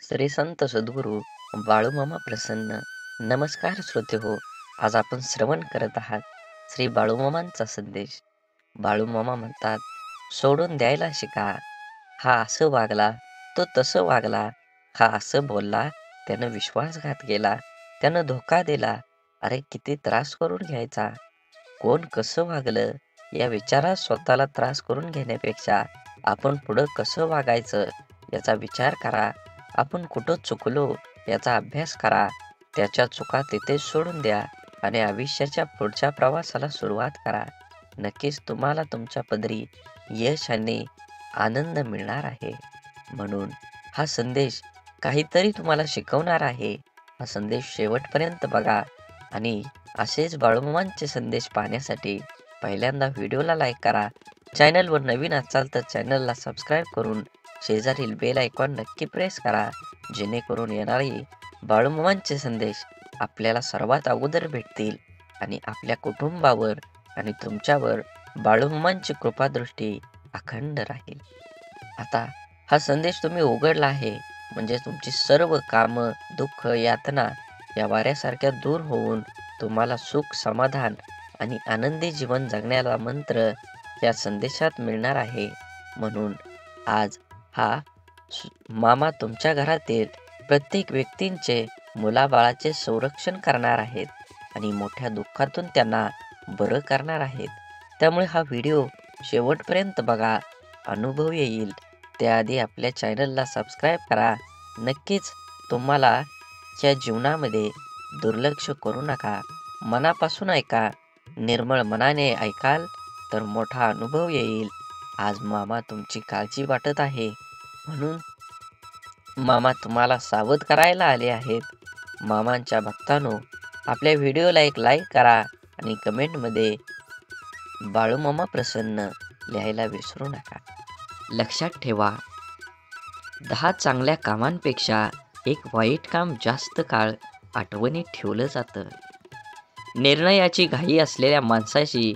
श्री संत सद्गुरू बाळूमामा प्रसन्न. नमस्कार श्रोते हो. आज आपण श्रवण करत आहात श्री बाळूमामांचा संदेश. बाळूमामा म्हणतात, सोडून द्यायला शिका. हा असं वागला, तो तसं वागला. हा असं बोलला, त्यानं विश्वासघात केला, त्यानं धोका दिला. अरे किती त्रास करून घ्यायचा. कोण कसं वागलं या विचारात स्वतःला त्रास करून घेण्यापेक्षा आपण पुढं कसं वागायचं याचा विचार करा. आपण कुठं चुकलो याचा अभ्यास करा. त्याच्या चुका तिथेच सोडून द्या आणि आयुष्याच्या पुढच्या प्रवासाला सुरुवात करा. नक्कीच तुम्हाला तुमच्या पदरी यश आणि आनंद मिळणार आहे. म्हणून हा संदेश काहीतरी तुम्हाला शिकवणार आहे. हा संदेश शेवटपर्यंत बघा आणि असेच बाळूमामांचे संदेश पाहण्यासाठी पहिल्यांदा व्हिडिओला लाईक करा. चॅनलवर नवीन असाल तर चॅनलला सबस्क्राईब करून शेजारील बेल आयकॉन नक्की प्रेस करा, जेणेकरून येणारे बाळूमामांचे संदेश आपल्याला सर्वात अगोदर भेटतील आणि आपल्या कुटुंबावर आणि तुमच्यावर बाळूमामांची कृपादृष्टी अखंड राहील. आता हा संदेश तुम्ही उघडला आहे म्हणजे तुमची सर्व कामं, दुःख, यातना या वाऱ्यासारख्या दूर होऊन तुम्हाला सुख, समाधान आणि आनंदी जीवन जगण्याला मंत्र या संदेशात मिळणार आहे. म्हणून आज हा मामा तुमच्या घरातील प्रत्येक व्यक्तींचे, मुलाबाळाचे संरक्षण करणार आहेत आणि मोठ्या दुःखातून त्यांना बरं करणार आहेत. त्यामुळे हा व्हिडिओ शेवटपर्यंत बघा, अनुभव येईल. त्याआधी आपल्या चॅनलला सबस्क्राईब करा. नक्कीच तुम्हाला या जीवनामध्ये दुर्लक्ष करू नका. मनापासून ऐका. निर्मळ मनाने ऐकाल तर मोठा अनुभव येईल. आज मामा तुमची काळजी वाटत आहे, म्हणून मामा तुम्हाला सावध करायला आले आहेत. मामांच्या भक्तांनो, आपल्या व्हिडिओला एक लाईक करा आणि कमेंटमध्ये बाळूमामा प्रसन्न लिहायला विसरू नका. लक्षात ठेवा, 10 चांगल्या कामांपेक्षा एक वाईट काम जास्त काळ आठवणीत ठेवलं जातं. निर्णयाची घाई असलेल्या माणसाशी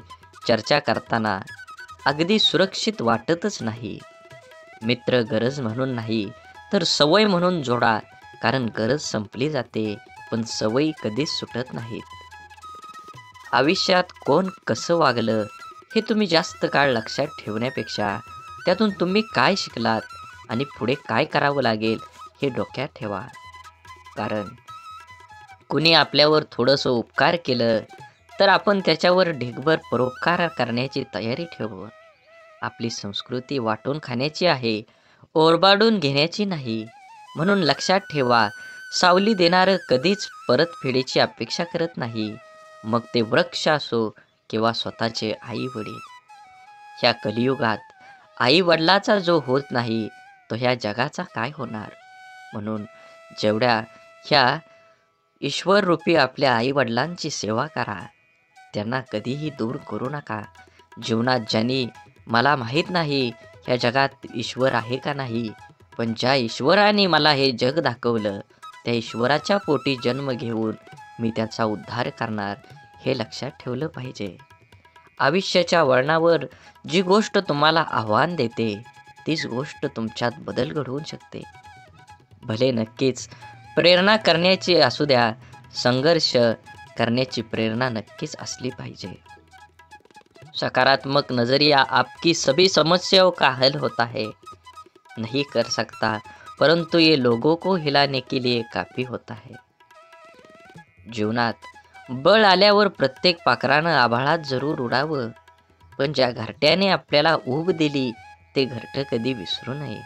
चर्चा करताना अगदी सुरक्षित वाटतच नाही. मित्र गरज म्हणून नाही तर सवय म्हणून जोडा, कारण गरज संपली जाते पण सवयी कधीच सुटत नाहीत. आयुष्यात कोण कसं वागलं हे तुम्ही जास्त काळ लक्षात ठेवण्यापेक्षा त्यातून तुम्ही काय शिकलात आणि पुढे काय करावं लागेल हे डोक्यात ठेवा. कारण कुणी आपल्यावर थोडंसं उपकार केलं तर आपण त्याच्यावर ढीगभर परोपकार करण्याची तयारी ठेवू. आपली संस्कृती वाटून खाण्याची आहे, ओरबाडून घेण्याची नाही. म्हणून लक्षात ठेवा, सावली देणारं कधीच परतफेडीची अपेक्षा करत नाही, मग ते वृक्ष असो किंवा स्वतःचे आई वडील. ह्या कलियुगात आई वडिलाचा जो होत नाही तो ह्या जगाचा काय होणार. म्हणून जेवढ्या ह्या ईश्वररूपी आपल्या आई वडिलांची सेवा करा, त्यांना कधीही दूर करू नका. जीवनात ज्यांनी मला माहीत नाही ह्या जगात ईश्वर आहे का नाही, पण ज्या ईश्वराने मला हे जग दाखवलं त्या ईश्वराच्या पोटी जन्म घेऊन मी त्याचा उद्धार करणार, हे लक्षात ठेवलं पाहिजे. आयुष्याच्या वळणावर जी गोष्ट तुम्हाला आव्हान देते तीच गोष्ट तुमच्यात बदल घडवून शकते. भले नक्कीच प्रेरणा करण्याची असू द्या, संघर्ष करण्याची प्रेरणा नक्कीच असली पाहिजे. सकारात्मक नजरिया आपकी सभी समस्याओं का हल होता है. नहीं कर सकता परंतु ये लोगों को हिलाने के लिए काफी होता है. जीवनात बळ आल्यावर प्रत्येक पाखरानं आभाळात जरूर उडावं, पण ज्या घरट्याने आपल्याला ऊब दिली ते घरटं कधी विसरू नये.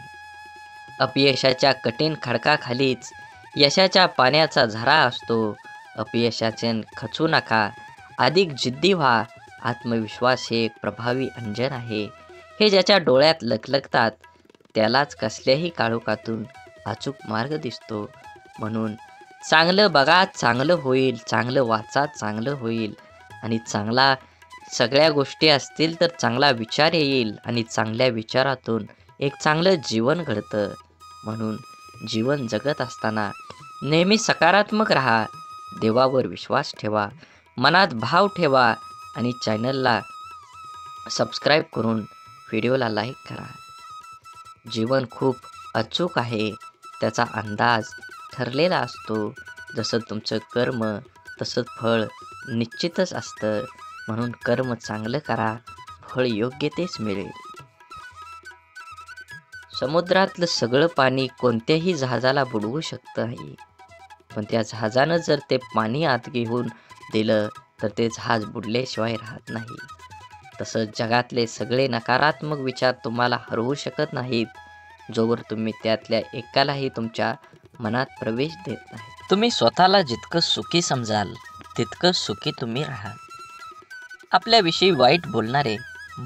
अपयशाच्या कठीण खडकाखालीच यशाच्या पाण्याचा झरा असतो. अपयशाचे खचू नका, अधिक जिद्दी व्हा. आत्मविश्वास हे एक प्रभावी अंजन आहे. हे ज्याच्या डोळ्यात लखलखतात त्यालाच कसल्याही काळोखातून अचूक मार्ग दिसतो. म्हणून चांगलं बघा, चांगलं होईल, चांगलं वाचा, चांगलं होईल. आणि चांगला सगळ्या गोष्टी असतील तर चांगला विचार येईल आणि चांगल्या विचारातून एक चांगलं जीवन घडतं. म्हणून जीवन जगत असताना नेहमी सकारात्मक राहा, देवावर विश्वास ठेवा, मनात भाव ठेवा आणि चॅनलला सबस्क्राईब करून व्हिडिओला लाईक करा. जीवन खूप अचूक आहे, त्याचा अंदाज ठरलेला असतो. जसं तुमचं कर्म तसं फळ निश्चितच असतं. म्हणून कर्म चांगलं करा, फळ योग्य तेच मिळेल. समुद्रातलं सगळं पाणी कोणत्याही जहाजाला बुडवू शकतं नाही, पण त्या जहाजानं जर ते पाणी आत घेऊन दिलं तर ते जहाज बुडल्याशिवाय राहत नाही. तसंच जगातले सगळे नकारात्मक विचार तुम्हाला हरवू शकत नाहीत, जोवर तुम्ही त्यातल्या एकालाही तुमच्या मनात प्रवेश देत नाही. तुम्ही स्वतःला जितकं सुखी समजाल तितकं सुखी तुम्ही राहाल. आपल्याविषयी वाईट बोलणारे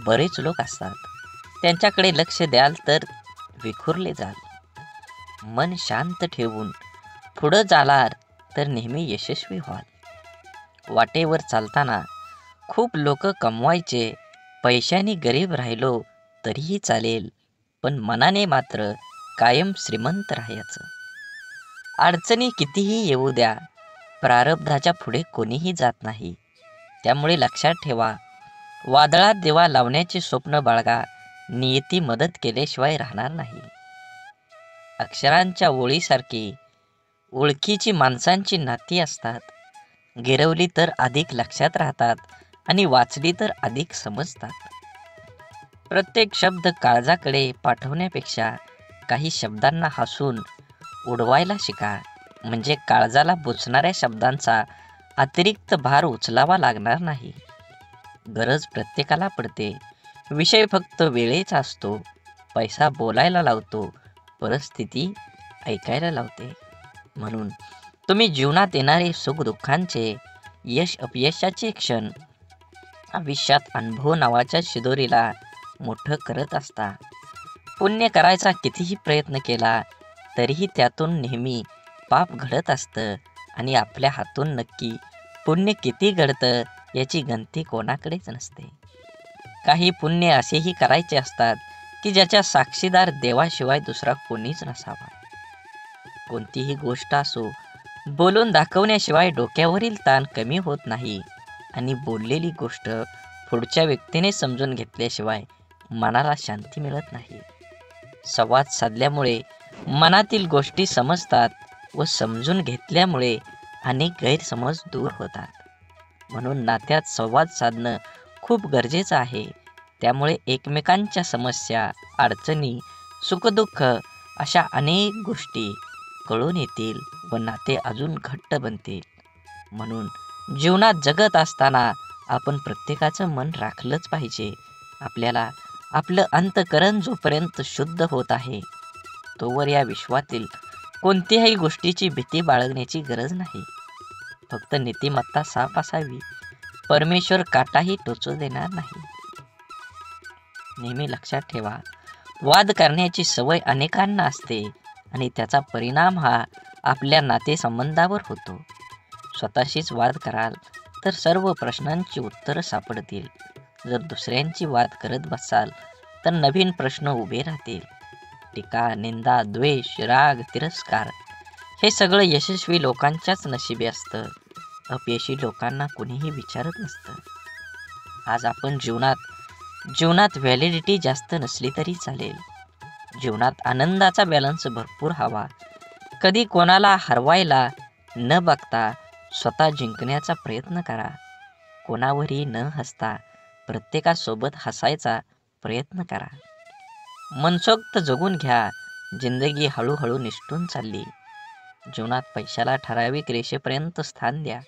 बरेच लोक असतात. त्यांच्याकडे लक्ष द्याल तर विखुरले जाल. मन शांत ठेवून पुढं जालात तर नेहमी यशस्वी व्हाल. वाटेवर चालताना खूप लोक कमवायचे, पैशाने गरीब राहिलो तरीही चालेल, पण मनाने मात्र कायम श्रीमंत राहायचं. अडचणी कितीही येऊ द्या, प्रारब्धाच्या पुढे कोणीही जात नाही. त्यामुळे लक्षात ठेवा, वादळात दिवा लावण्याचे स्वप्न बाळगा, नियती मदत केल्याशिवाय राहणार नाही. अक्षरांच्या ओळीसारखी ओळखीची माणसांची नाती असतात. गिरवली तर अधिक लक्षात राहतात आणि वाचली तर अधिक समजतात. प्रत्येक शब्द काळजाकडे पाठवण्यापेक्षा काही शब्दांना हसून उडवायला शिका, म्हणजे काळजाला बुचणाऱ्या शब्दांचा अतिरिक्त भार उचलावा लागणार नाही. गरज प्रत्येकाला पडते, विषय फक्त वेळेचा असतो. पैसा बोलायला लावतो, परिस्थिती ऐकायला लावते. म्हणून तुम्ही जीवनात येणारे सुखदुःखांचे, यश अपयशाचे क्षण आयुष्यात अनुभव नावाच्या शिदोरीला मोठं करत असता. पुण्य करायचा कितीही प्रयत्न केला तरीही त्यातून नेहमी पाप घडत असतं आणि आपल्या हातून नक्की पुण्य किती घडतं याची गणती कोणाकडेच नसते. काही पुण्य असेही करायचे असतात की ज्याच्या साक्षीदार देवाशिवाय दुसरा कोणीच नसावा. कोणतीही गोष्ट असो, बोलून दाखवण्याशिवाय डोक्यावरील ताण कमी होत नाही आणि बोललेली गोष्ट पुढच्या व्यक्तीने समजून घेतल्याशिवाय मनाला शांती मिळत नाही. संवाद साधल्यामुळे मनातील गोष्टी समजतात व समजून घेतल्यामुळे अनेक गैरसमज दूर होतात. म्हणून नात्यात संवाद साधणं खूप गरजेचं आहे. त्यामुळे एकमेकांच्या समस्या, अडचणी, सुखदुःख अशा अनेक गोष्टी कळून येतील व नाते अजून घट्ट बनतील. म्हणून जीवनात जगत असताना आपण प्रत्येकाचं मन राखलंच पाहिजे. आपल्याला आपलं अंतःकरण जोपर्यंत शुद्ध होत आहे तोवर या विश्वातील कोणत्याही गोष्टीची भीती बाळगण्याची गरज नाही. फक्त नीतिमत्ता साफ असावी. परमेश्वर काटाही टोचू देणार नाही. नेहमी लक्षात ठेवा, वाद करण्याची सवय अनेकांना असते आणि त्याचा परिणाम हा आपल्या नातेसंबंधावर होतो. स्वतःशीच वाद कराल तर सर्व प्रश्नांची उत्तरं सापडतील. जर दुसऱ्यांची वाद करत बसाल तर नवीन प्रश्न उभे राहतील. टीका, निंदा, द्वेष, राग, तिरस्कार हे सगळं यशस्वी लोकांच्याच नशिबी असतं. अपयशी लोकांना कुणीही विचारत नसतं. आज आपण जीवनात व्हॅलिडिटी जास्त नसली तरी चालेल. जीवनात आनंदाचा बॅलन्स भरपूर हवा. कधी कोणाला हरवायला न बघता स्वतः जिंकण्याचा प्रयत्न करा. कोणावरही न हसता प्रत्येकासोबत हसायचा प्रयत्न करा. मनसोक्त जगून घ्या. जिंदगी हळूहळू निसटून चालली. जीवनात पैशाला ठराविक रेषेपर्यंत स्थान द्या.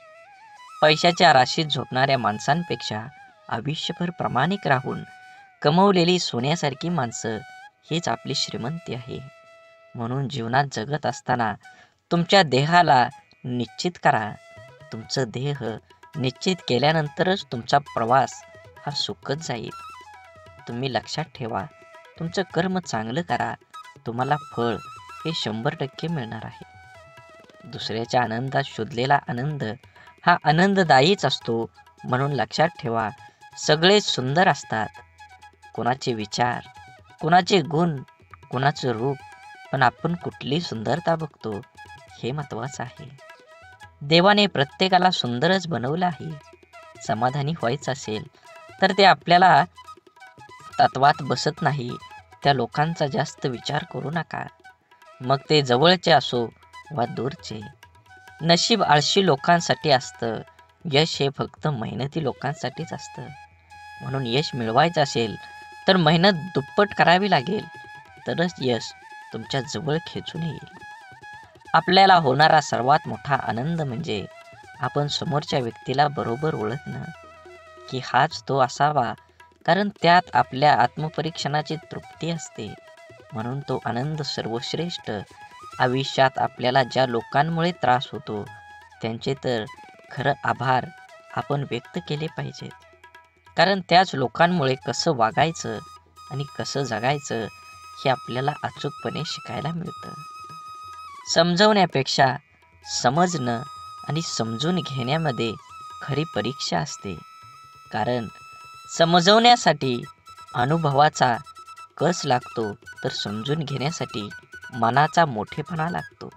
पैशाच्या राशीत झोपणाऱ्या माणसांपेक्षा आयुष्यभर प्रामाणिक राहून कमवलेली सोन्यासारखी माणसं हीच आपली श्रीमंती आहे. म्हणून जीवनात जगत असताना तुमच्या देहाला निश्चित करा. तुमचं देह निश्चित केल्यानंतरच तुमचा प्रवास हा सुखद जाईल. तुम्ही लक्षात ठेवा, तुमचं कर्म चांगलं करा, तुम्हाला फळ हे 100% मिळणार आहे. दुसऱ्याच्या आनंदात शोधलेला आनंद हा आनंददायीच असतो. म्हणून लक्षात ठेवा, सगळे सुंदर असतात. कोणाचे विचार, कोणाचे गुण, कोणाचं रूप, पण आपण कुठली सुंदरता बघतो हे महत्त्वाचं आहे. देवाने प्रत्येकाला सुंदरच बनवलं आहे. समाधानी व्हायचं असेल तर ते आपल्याला तत्वात बसत नाही त्या लोकांचा जास्त विचार करू नका. मग ते जवळचे असो वा दूरचे. नशीब आळशी लोकांसाठी असतं, यश हे फक्त मेहनती लोकांसाठीच असतं. म्हणून यश मिळवायचं असेल तर मेहनत दुप्पट करावी लागेल, तरच यश तुमच्या जवळ खेचून येईल. आपल्याला होणारा सर्वात मोठा आनंद म्हणजे आपण समोरच्या व्यक्तीला बरोबर ओळखणं, की हाच तो असावा, कारण त्यात आपल्या आत्मपरीक्षणाची तृप्ती असते. म्हणून तो आनंद सर्वश्रेष्ठ. आयुष्यात आपल्याला ज्या लोकांमुळे त्रास होतो त्यांचे तर खरं आभार आपण व्यक्त केले पाहिजेत, कारण त्याच लोकांमुळे कसं वागायचं आणि कसं जगायचं हे आपल्याला अचूकपणे शिकायला मिळतं. समजवण्यापेक्षा समजणं आणि समजून घेण्यामध्ये खरी परीक्षा असते, कारण समजवण्यासाठी अनुभवाचा कस लागतो, तर समजून घेण्यासाठी मनाचा मोठेपणा लागतो.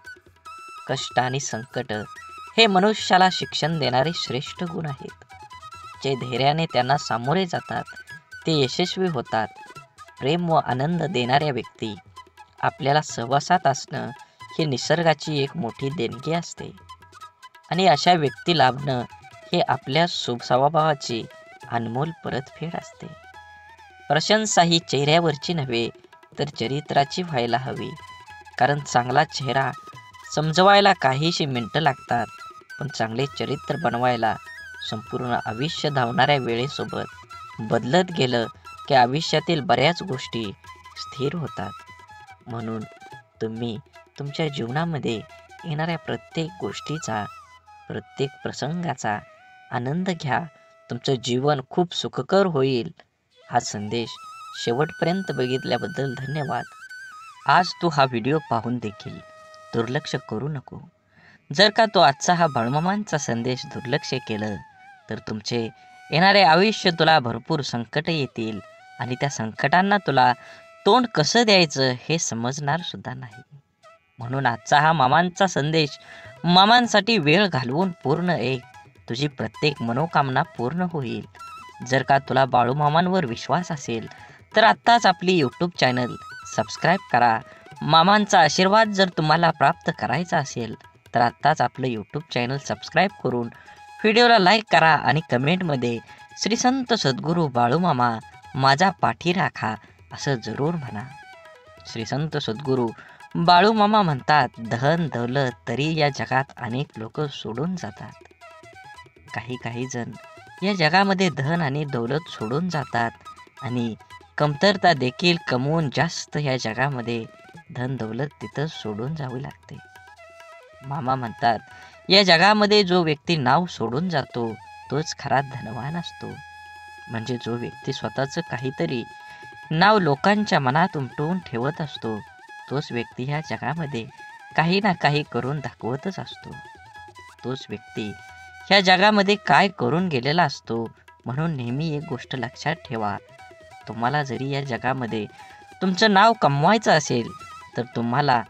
कष्ट आणि संकट हे मनुष्याला शिक्षण देणारे श्रेष्ठ गुण आहेत. जे धैर्याने त्यांना सामोरे जातात ते यशस्वी होतात. प्रेम व आनंद देणाऱ्या व्यक्ती आपल्याला सहवासात असणं ही निसर्गाची एक मोठी देणगी असते, आणि अशा व्यक्ती लाभणं हे आपल्या स्वभावाची अनमोल परतफेड असते. प्रशंसा ही चेहऱ्यावरची नव्हे तर चरित्राची व्हायला हवी, कारण चांगला चेहरा समजवायला काहीशी मिनिटं लागतात, पण चांगले चरित्र बनवायला संपूर्ण आयुष्य धावणाऱ्या वेळेसोबत बदलत गेलं की आयुष्यातील बऱ्याच गोष्टी स्थिर होतात. म्हणून तुम्ही तुमच्या जीवनामध्ये येणाऱ्या प्रत्येक गोष्टीचा, प्रत्येक प्रसंगाचा आनंद घ्या. तुमचं जीवन खूप सुखकर होईल. हा संदेश शेवटपर्यंत बघितल्याबद्दल धन्यवाद. आज तू हा व्हिडिओ पाहून देखील दुर्लक्ष करू नको. जर का तो आजचा हा बाळूमामांचा संदेश दुर्लक्ष केलं तर तुमचे येणारे आयुष्य तुला भरपूर संकट येतील, आणि त्या संकटांना तुला तोंड कसं द्यायचं हे समजणार सुद्धा नाही. म्हणून आजचा हा मामांचा संदेश मामांसाठी वेळ घालवून पूर्ण ऐक. तुझी प्रत्येक मनोकामना पूर्ण होईल. जर का तुला बाळूमामांवर विश्वास असेल तर आत्ताच आपली यूट्यूब चॅनल सबस्क्राईब करा. मामांचा आशीर्वाद जर तुम्हाला प्राप्त करायचा असेल तर आत्ताच आपलं यूट्यूब चॅनल सबस्क्राईब करून व्हिडिओला लाईक करा आणि कमेंटमध्ये श्री संत सद्गुरू बाळूमामा माझा पाठी राखा असं जरूर म्हणा. श्री संत सद्गुरू बाळूमामा म्हणतात, धन दौलत तरी या जगात अनेक लोक सोडून जातात. काही जण या जगामध्ये धन आणि दौलत सोडून जातात, आणि कमतरता देखील कमवून जास्त या जगामध्ये धन दौलत तिथं सोडून जावी लागते. मामा म्हणतात, या जगामध्ये जो व्यक्ती नाव सोडून जातो तोच खरा धनवान असतो. म्हणजे जो व्यक्ती स्वतःचं काहीतरी नाव लोकांच्या मनात उमटवून ठेवत असतो तोच व्यक्ती ह्या जगामध्ये काही ना काही करून दाखवतच असतो. तोच व्यक्ती ह्या जगामध्ये काय करून गेलेला असतो. म्हणून नेहमी एक गोष्ट लक्षात ठेवा, तुम्हाला जरी या जगामध्ये तुमचं नाव कमवायचं असेल तर तुम्हाला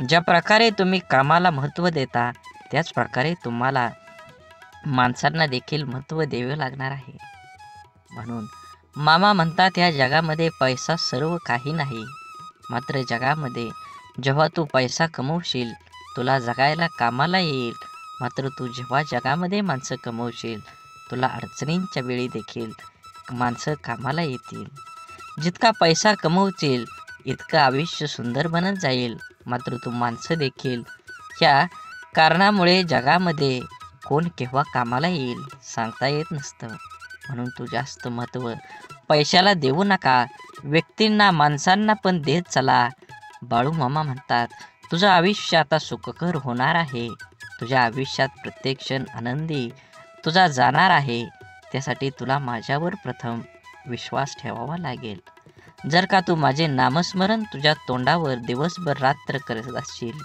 ज्या प्रकारे तुम्ही कामाला महत्त्व देता त्याच प्रकारे तुम्हाला माणसांना देखील महत्त्व द्यावे लागणार आहे. म्हणून मामा म्हणतात, या जगामध्ये पैसा सर्व काही नाही, मात्र जगामध्ये जेव्हा तू पैसा कमवशील तुला जगायला कामाला येईल. मात्र तू जेव्हा जगामध्ये माणसं कमवशील तुला अडचणींच्या वेळी देखील माणसं कामाला येतील. जितका पैसा कमवशील इतकं आयुष्य सुंदर बनत जाईल. मात्र तू माणसं देखील ह्या कारणामुळे जगामध्ये कोण केव्हा कामाला येईल सांगता येत नसतं. म्हणून तू जास्त महत्त्व पैशाला देऊ नका, व्यक्तींना माणसांना पण देत चला. बाळूमामा म्हणतात, तुझं आयुष्य आता सुखकर होणार आहे. तुझ्या आयुष्यात प्रत्येक क्षण आनंदी तुझा जाणार आहे. त्यासाठी तुला माझ्यावर प्रथम विश्वास ठेवावा लागेल. जर का तू माझे नामस्मरण तुझ्या तोंडावर दिवसभर रात्र करत असशील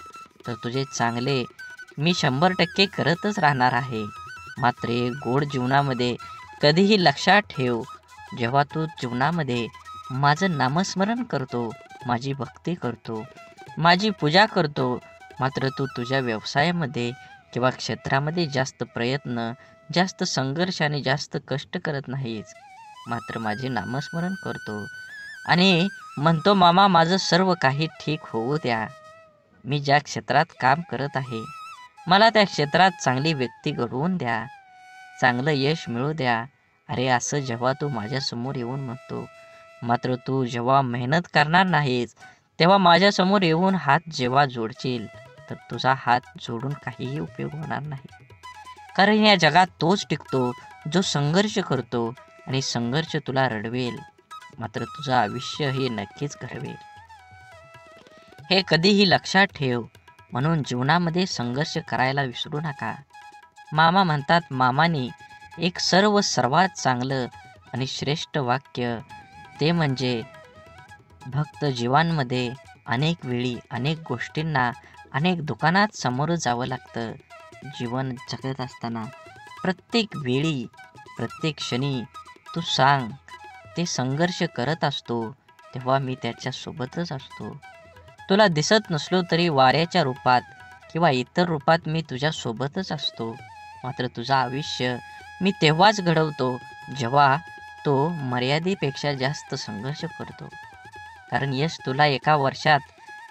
तर तुझे चांगले मी 100% करतच राहणार आहे. मात्र गोड जीवनामध्ये कधीही लक्षात ठेव, जेव्हा तू जीवनामध्ये माझं नामस्मरण करतो, माझी भक्ती करतो, माझी पूजा करतो, मात्र तू तुझ्या व्यवसायामध्ये किंवा क्षेत्रामध्ये जास्त प्रयत्न, जास्त संघर्ष आणि जास्त कष्ट करत नाहीस, मात्र माझे नामस्मरण करतो आणि म्हणतो, मामा माझं सर्व काही ठीक होऊ द्या. मी ज्या क्षेत्रात काम करत आहे, मला त्या क्षेत्रात चांगली व्यक्ती घडवून द्या, चांगलं यश मिळू द्या. अरे असं जेव्हा तू माझ्यासमोर येऊन म्हणतो, मात्र तू जेव्हा मेहनत करणार नाहीस, तेव्हा माझ्यासमोर येऊन हात जेव्हा जोडशील, तर तुझा हात जोडून काहीही उपयोग होणार नाही. कारण या जगात तोच टिकतो जो संघर्ष करतो, आणि संघर्ष तुला रडवेल, मात्र तुझं आयुष्य हे नक्कीच घडवेल. हे कधीही लक्षात ठेव. म्हणून जीवनामध्ये संघर्ष करायला विसरू नका. मामा म्हणतात, मामाने एक सर्वात चांगलं आणि श्रेष्ठ वाक्य ते म्हणजे, भक्त जीवांमध्ये अनेक वेळी अनेक गोष्टींना अनेक दुकानात सामोरं जावं लागतं. जीवन जगत असताना प्रत्येक वेळी प्रत्येक क्षणी तू सांग, ते संघर्ष करत असतो तेव्हा मी त्याच्यासोबतच असतो. तुला दिसत नसलो तरी वाऱ्याच्या रूपात किंवा इतर रूपात मी तुझ्यासोबतच असतो. मात्र तुझं आयुष्य मी तेव्हाच घडवतो जेव्हा तो मर्यादेपेक्षा जास्त संघर्ष करतो. कारण यश तुला एका वर्षात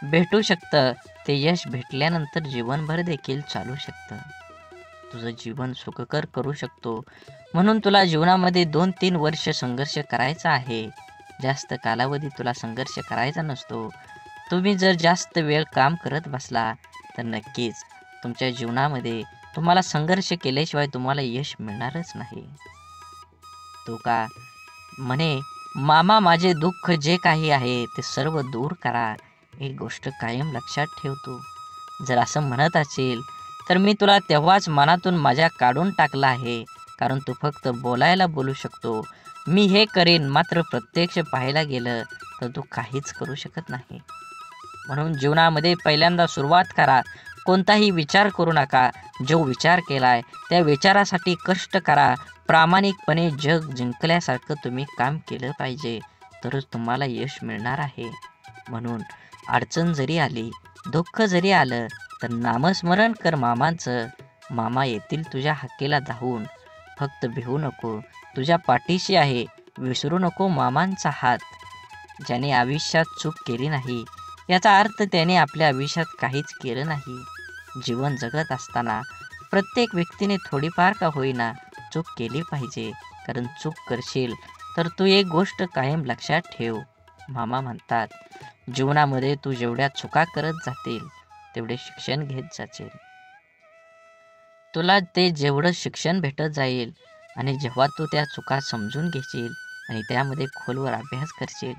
भेटू शकतं, ते यश भेटल्यानंतर जीवनभर देखील चालू शकतं. तुझं जीवन सुखकर करू शकतो. म्हणून तुला जीवनामध्ये 2-3 वर्ष संघर्ष करायचा आहे. जास्त कालावधी तुला संघर्ष करायचा नसतो. तुम्ही जर जास्त वेळ काम करत बसला तर नक्कीच तुमच्या जीवनामध्ये तुम्हाला संघर्ष केल्याशिवाय तुम्हाला यश मिळणारच नाही. तो का म्हणे, मामा माझे दुःख जे काही आहे ते सर्व दूर करा. एक गोष्ट कायम लक्षात ठेवतो, जर असं म्हणत असेल तर मी तुला तेव्हाच मनातून माझ्या काढून टाकला आहे. कारण तू फक्त बोलायला बोलू शकतो, मी हे करेन, मात्र प्रत्यक्ष पाहायला गेलं तर तू काहीच करू शकत नाही. म्हणून जीवनामध्ये पहिल्यांदा सुरुवात करा. कोणताही विचार करू नका. जो विचार केलाय त्या विचारासाठी कष्ट करा. प्रामाणिकपणे जग जिंकल्यासारखं तुम्ही काम केलं पाहिजे, तरच तुम्हाला यश मिळणार आहे. म्हणून अडचण जरी आली, दुःख जरी आलं, तर नामस्मरण कर मामांचं. मामा येतील तुझ्या हाकेला धावून. फक्त भिवू नको, तुझ्या पाठीशी आहे. विसरू नको मामांचा हात. ज्याने आयुष्यात चूक केली नाही याचा अर्थ त्याने आपल्या आयुष्यात काहीच केलं नाही. जीवन जगत असताना प्रत्येक व्यक्तीने थोडीफार का होईना चूक केली पाहिजे. कारण चूक करशील तर तू एक गोष्ट कायम लक्षात ठेव. मामा म्हणतात, जीवनामध्ये तू जेवढ्या चुका करत जातील तेवढे शिक्षण घेत जाशील. तुला ते जेवढं शिक्षण भेटत जाईल आणि जेव्हा तू त्या चुका समजून घेशील आणि त्यामध्ये खोलवर अभ्यास करशील,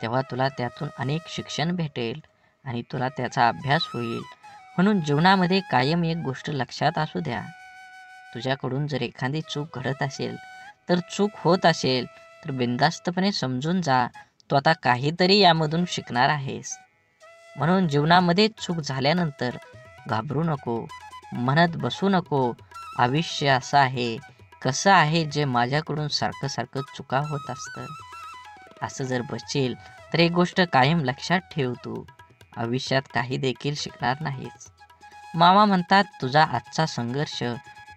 तेव्हा तुला त्यातून अनेक शिक्षण भेटेल आणि तुला त्याचा अभ्यास होईल. म्हणून जीवनामध्ये कायम एक गोष्ट लक्षात असू द्या, तुझ्याकडून जर एखादी चूक घडत असेल, तर चूक होत असेल तर बिनधास्तपणे समजून जा, तू आता काहीतरी यामधून शिकणार आहेस. म्हणून जीवनामध्ये चूक झाल्यानंतर घाबरू नको, म्हणत बसू नको, आयुष्य असं आहे, कसं आहे जे माझ्याकडून सारखं सारखं चुका होत असतं. असं जर बसशील तर एक गोष्ट कायम लक्षात ठेव, तू आयुष्यात काही देखील शिकणार नाहीस. मामा म्हणतात, तुझा आजचा संघर्ष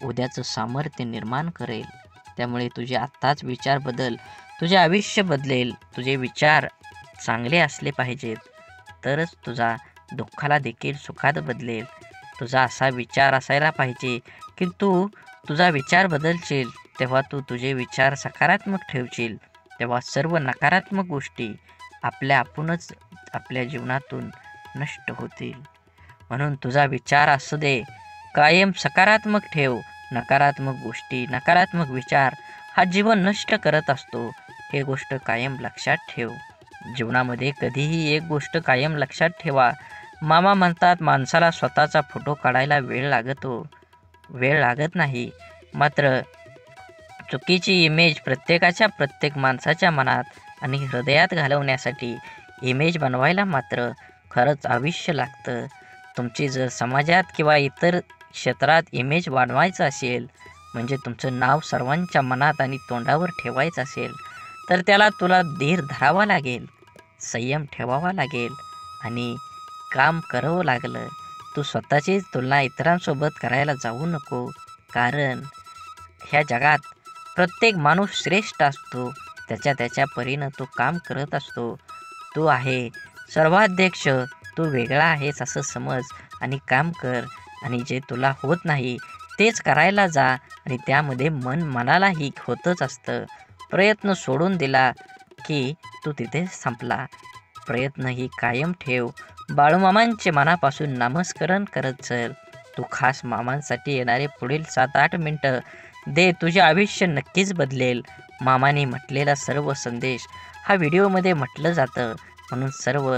उद्याचं सामर्थ्य निर्माण करेल. त्यामुळे तुझे आत्ताच विचार बदल, तुझे आयुष्य बदलेल. तुझे विचार चांगले असले पाहिजेत, तरच तुझा दुःखाला देखील सुखात बदलेल. तुझा असा विचार असायला पाहिजे की तू तुझा विचार बदलशील, तेव्हा तू तुझे विचार सकारात्मक ठेवशील, तेव्हा सर्व नकारात्मक गोष्टी आपणच आपल्या जीवनातून नष्ट होतील. म्हणून तुझा विचार असू दे, कायम सकारात्मक ठेव. नकारात्मक गोष्टी, नकारात्मक विचार हा जीवन नष्ट करत असतो. हे गोष्ट कायम लक्षात ठेव. जीवनामध्ये कधीही एक गोष्ट कायम लक्षात ठेवा. मामा म्हणतात, माणसाला स्वतःचा फोटो काढायला वेळ लागत नाही, मात्र चुकीची इमेज प्रत्येक माणसाच्या मनात आणि हृदयात घालवण्यासाठी इमेज बनवायला मात्र खरंच आयुष्य लागतं. तुमची जर समाजात किंवा इतर क्षेत्रात इमेज वाढवायचं असेल, म्हणजे तुमचं नाव सर्वांच्या मनात आणि तोंडावर ठेवायचं असेल, तर त्याला तुला धीर धरावा लागेल, संयम ठेवावा लागेल आणि काम करावं लागलं. तू स्वतःचीच तुलना इतरांसोबत करायला जाऊ नको. कारण ह्या जगात प्रत्येक माणूस श्रेष्ठ असतो, त्याच्या परीनं तो काम करत असतो. तू आहे सर्वाध्यक्ष, तू वेगळा आहेस असं समज आणि काम कर आणि जे तुला होत नाही तेच करायला जा आणि त्यामध्ये मनालाही होतच असतं. प्रयत्न सोडून दिला की तू तिथे संपला. प्रयत्न ही कायम ठेव. बाळूमामांचे मनापासून नामस्मरण करत चल. तू खास मामांसाठी येणारे पुढील 7-8 मिनिटं दे. तुझे आयुष्य नक्कीच बदलेल. मामाने म्हटलेला सर्व संदेश हा व्हिडिओमध्ये म्हटलं जातं, म्हणून सर्व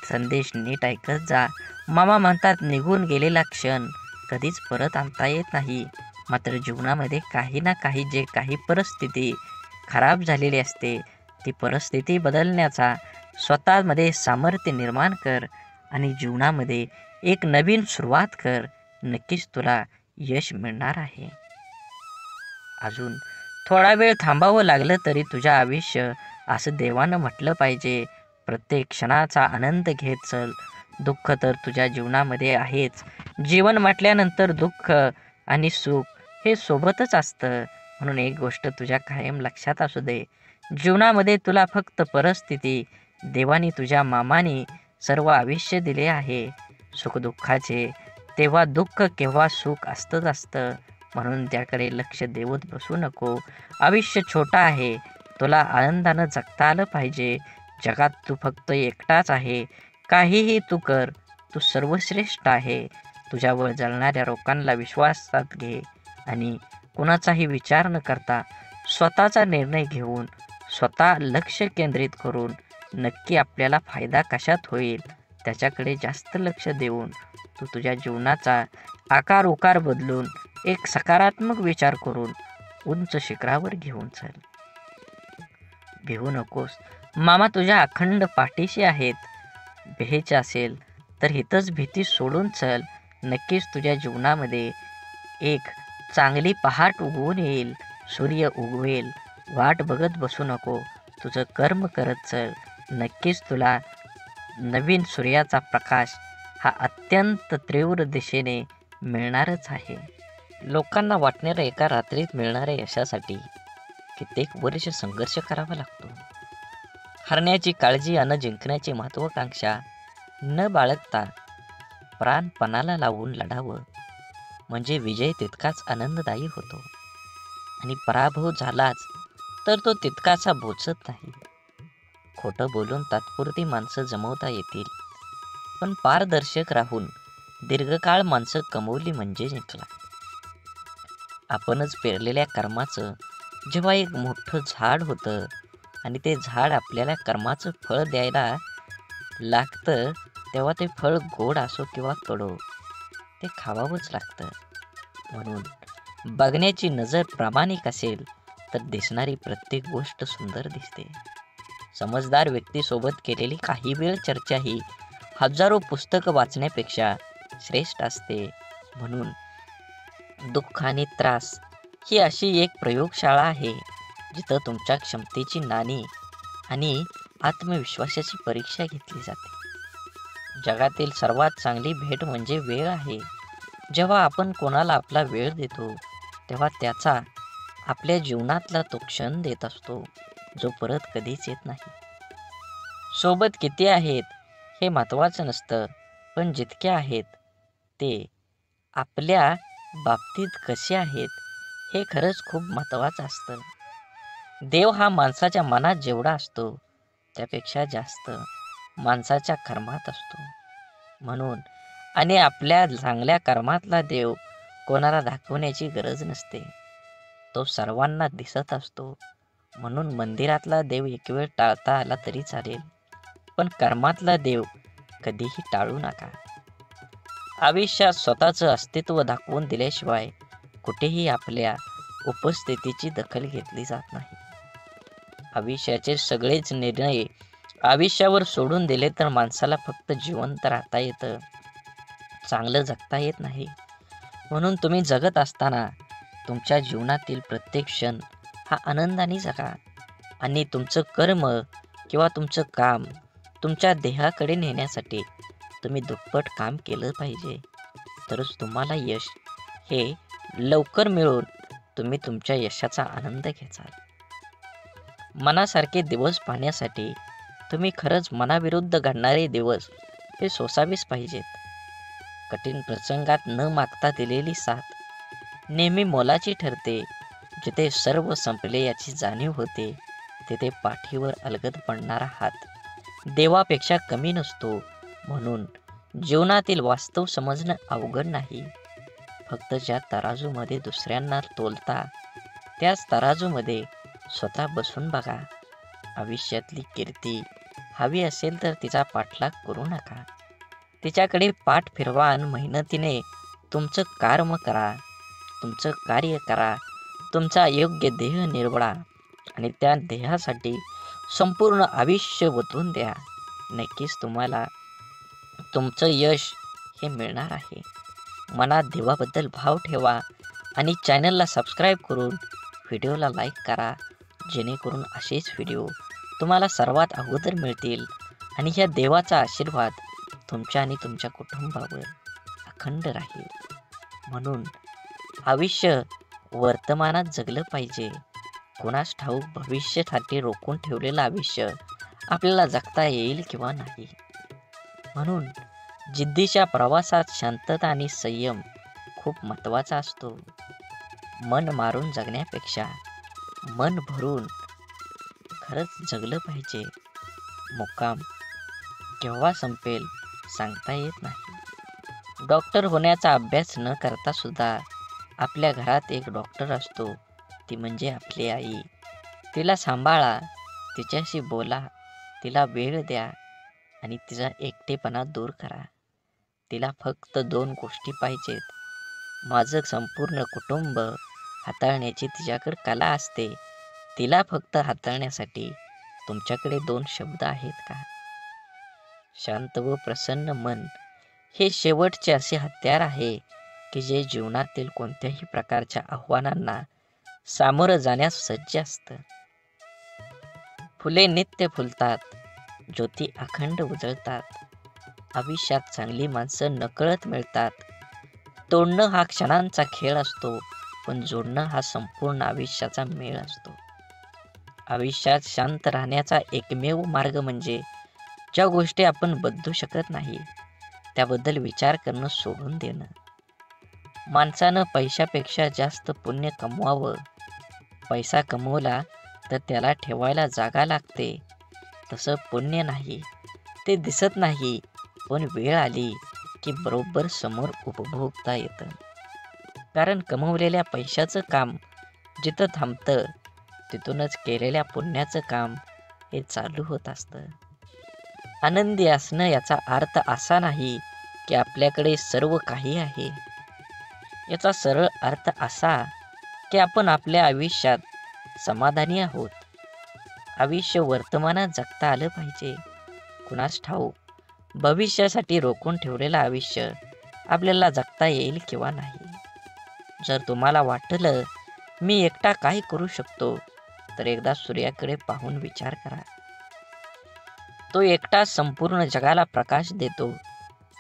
संदेश नीट ऐकत जा. मामा म्हणतात निघून गेलेला क्षण कधीच परत आणता येत नाही. मात्र जीवनामध्ये काही ना काही परिस्थिती खराब झालेली असते, ती परिस्थिती बदलण्याचा स्वतःमध्ये सामर्थ्य निर्माण कर आणि जीवनामध्ये एक नवीन सुरुवात कर. नक्कीच तुला यश मिळणार आहे. अजून थोडा वेळ थांबावं लागलं तरी तुझ्या आयुष्य असं देवानं म्हटलं पाहिजे. प्रत्येक क्षणाचा आनंद घेत चल. दुःख तर तुझ्या जीवनामध्ये आहेच. जीवन म्हटल्यानंतर दुःख आणि सुख हे सोबतच असतं. म्हणून एक गोष्ट तुझ्या कायम लक्षात असू दे. जीवनामध्ये तुला फक्त परिस्थिती, देवाने तुझ्या मामाने सर्व आयुष्य दिले आहे. सुखदुःखाचे तेव्हा दुःख केव्हा सुख असतंच असतं. म्हणून त्याकडे लक्ष देवत बसू नको. आयुष्य छोटं आहे. तुला आनंदानं जगता आलं पाहिजे. जगात तू फक्त एकटाच आहे. काहीही तू कर, तू सर्वश्रेष्ठ आहे. तुझ्यावर जळणाऱ्या लोकांना विश्वासात घे आणि कुणाचाही विचार न करता स्वतःचा निर्णय घेऊन स्वतः लक्ष केंद्रित करून नक्की आपल्याला फायदा कशात होईल त्याच्याकडे जास्त लक्ष देऊन तू तुझ्या जीवनाचा आकार उकार बदलून एक सकारात्मक विचार करून उंच शिखरावर घेऊन चल. भिवू नकोस. मामा तुझ्या अखंड पाठीशी आहेत. भ्यायचे असेल तर हितच भीती सोडून चल. नक्कीच तुझ्या जीवनामध्ये एक चांगली पहाट उगवून येईल. सूर्य उगवेल. वाट बघत बसू नको. तुझं कर्म करत चल. नक्कीच तुला नवीन सूर्याचा प्रकाश हा अत्यंत तीव्र दिशेने मिळणारच आहे. लोकांना वाटणाऱ्या एका रात्रीत मिळणाऱ्या यशासाठी कित्येक वर्ष संघर्ष करावा लागतो. हरण्याची काळजी अन जिंकण्याची महत्त्वाकांक्षा न बाळगता प्राणपणाला लावून लढावं म्हणजे विजय तितकाच आनंददायी होतो आणि पराभव झालाच तर तो तितकासा बोचत नाही. खोटं बोलून तात्पुरती माणसं जमवता येतील, पण पारदर्शक राहून दीर्घकाळ माणसं कमवली म्हणजे जिंकला. आपणच पेरलेल्या कर्माचं जेव्हा एक मोठं झाड होतं आणि ते झाड आपल्याला कर्माचं फळ द्यायला लागतं, तेव्हा ते फळ गोड असो किंवा कडू ते खावावंच लागतं. म्हणून बघण्याची नजर प्रामाणिक असेल तर दिसणारी प्रत्येक गोष्ट सुंदर दिसते. समजदार व्यक्तीसोबत केलेली काही वेळ चर्चा ही हजारो पुस्तकं वाचण्यापेक्षा श्रेष्ठ असते. म्हणून दुःख आणि त्रास ही अशी एक प्रयोगशाळा आहे जिथं तुमच्या क्षमतेची नाणी आणि आत्मविश्वासाची परीक्षा घेतली जाते. जगातील सर्वात चांगली भेट म्हणजे वेळ आहे. जेव्हा आपण कोणाला आपला वेळ देतो तेव्हा त्याचा आपल्या जीवनातला तो क्षण देत असतो जो परत कधीच येत नाही. सोबत किती आहेत हे महत्त्वाचं नसतं, पण जितके आहेत ते आपल्या बाबतीत कसे आहेत हे खरंच खूप महत्त्वाचं असतं. देव हा माणसाच्या मनात जेवढा असतो त्यापेक्षा जास्त माणसाच्या कर्मात असतो. म्हणून आणि आपल्या चांगल्या कर्मातला देव कोणाला दाखवण्याची गरज नसते, तो सर्वांना दिसत असतो. म्हणून मंदिरातला देव एक वेळ टाळता आला तरी चालेल, पण कर्मातला देव कधीही टाळू नका. आयुष्यात स्वतःचं अस्तित्व दाखवून दिल्याशिवाय कुठेही आपल्या उपस्थितीची दखल घेतली जात नाही. आयुष्याचे सगळेच निर्णय आयुष्यावर सोडून दिले तर माणसाला फक्त जिवंत राहता येतं, चांगलं जगता येत नाही. म्हणून तुम्ही जगत असताना तुमच्या जीवनातील प्रत्येक क्षण हा आनंदाने जगा आणि तुमचं कर्म किंवा तुमचं काम तुमच्या देहाकडे नेण्यासाठी तुम्ही दुप्पट काम केलं पाहिजे. तरच तुम्हाला यश हे लवकर मिळून तुम्ही तुमच्या यशाचा आनंद घ्याल. मनासारखे दिवस पाहण्यासाठी तुम्ही खरंच मनाविरुद्ध घडणारे दिवस हे सोसावीच पाहिजेत. कठीण प्रसंगात न मागता दिलेली साथ नेहमी मोलाची ठरते. जिथे सर्व संपले याची जाणीव होते, तिथे पाठीवर अलगद पडणारा हात देवापेक्षा कमी नसतो. म्हणून जीवनातील वास्तव समजणं अवघड नाही. फक्त ज्या तराजूमध्ये दुसऱ्यांना तोलता, त्याच तराजूमध्ये स्वतः बसून बघा. आयुष्यातली कीर्ती हवी असेल तर तिचा पाठलाग करू नका. तिच्याकडे पाठ फिरवा आणि मेहनतीने तुमचं कर्म करा, तुमचं कार्य करा, तुमचा योग्य देह निवडा आणि त्या देहासाठी संपूर्ण आयुष्य ओतून द्या. नक्कीच तुम्हाला तुमचं यश हे मिळणार आहे. मनात देवाबद्दल भाव ठेवा आणि चॅनलला सबस्क्राईब करून व्हिडिओला लाईक करा, जेणेकरून असेच व्हिडिओ तुम्हाला सर्वात अगोदर मिळतील आणि ह्या देवाचा आशीर्वाद तुमच्या आणि तुमच्या कुटुंबावर अखंड राहील. म्हणून आयुष्य वर्तमानात जगलं पाहिजे. कोणास ठाऊक भविष्यासाठी रोखून ठेवलेलं आयुष्य आपल्याला जगता येईल किंवा नाही. म्हणून जिद्दीच्या प्रवासात शांतता आणि संयम खूप महत्त्वाचा असतो. मन मारून जगण्यापेक्षा मन भरून खरंच जगलं पाहिजे. मुक्काम केव्हा संपेल सांगता येत नाही. डॉक्टर होण्याचा अभ्यास न करता सुद्धा आपल्या घरात एक डॉक्टर असतो, ती म्हणजे आपली आई. तिला सांभाळा, तिच्याशी बोला, तिला वेळ द्या आणि तिचा एकटेपणा दूर करा. तिला फक्त 2 गोष्टी पाहिजेत. माझं संपूर्ण कुटुंब हाताळण्याची तिच्याकडे कला असते. तिला फक्त हाताळण्यासाठी तुमच्याकडे 2 शब्द आहेत का? शांत व प्रसन्न मन हे शेवटचे असे हत्यार आहे की जे जीवनातील कोणत्याही प्रकारच्या आव्हानांना सामोरं जाण्यास सज्ज असतं. फुले नित्य फुलतात, ज्योती अखंड उजळतात. आयुष्यात चांगली माणसं नकळत मिळतात. तोडणं हा क्षणांचा खेळ असतो, पण जोडणं हा संपूर्ण आयुष्याचा मेळ असतो. आयुष्यात शांत राहण्याचा एकमेव मार्ग म्हणजे ज्या गोष्टी आपण बदलू शकत नाही त्याबद्दल विचार करणं सोडून देणं. माणसानं पैशापेक्षा जास्त पुण्य कमवावं. पैसा कमवला तर त्याला ठेवायला जागा लागते. तसं पुण्य नाही, ते दिसत नाही, पण वेळ आली की बरोबर समोर उपभोगता येतं. कारण कमवलेल्या पैशाचं काम जिथं थांबतं, तिथूनच केलेल्या पुण्याचं काम हे चालू होत असतं. आनंदी असणं याचा अर्थ असा नाही की आपल्याकडे सर्व काही आहे. याचा सरळ अर्थ असा की आपण आपल्या आयुष्यात समाधानी आहोत. आयुष्य वर्तमानात जगता आलं पाहिजे. कुणास ठाऊक भविष्यासाठी रोखून ठेवलेलं आयुष्य आपल्याला जगता येईल किंवा नाही. जर तुम्हाला वाटलं मी एकटा काय करू शकतो, तर एकदा सूर्याकडे पाहून विचार करा. तो एकटा संपूर्ण जगाला प्रकाश देतो.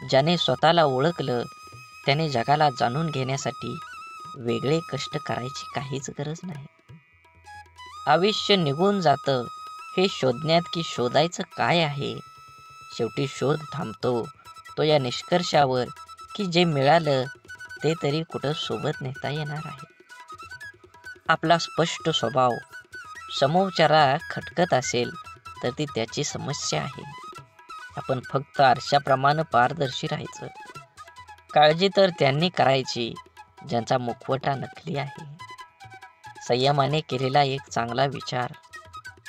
ज्याने स्वतःला ओळखलं त्याने जगाला जाणून घेण्यासाठी वेगळे कष्ट करायची काहीच गरज नाही. आयुष्य निघून जातं हे शोधण्यात की शोधायचं काय आहे. शेवटी शोध थांबतो तो या निष्कर्षावर की जे मिळालं ते तरी कुठं सोबत नेता येणार आहे. आपला स्पष्ट स्वभाव समोरच्याला खटकत असेल तर ती त्याची समस्या आहे. आपण फक्त आरशाप्रमाणे पारदर्शी राहायचं. काळजी तर त्यांनी करायची ज्यांचा मुखवटा नकली आहे. संयमाने केलेला एक चांगला विचार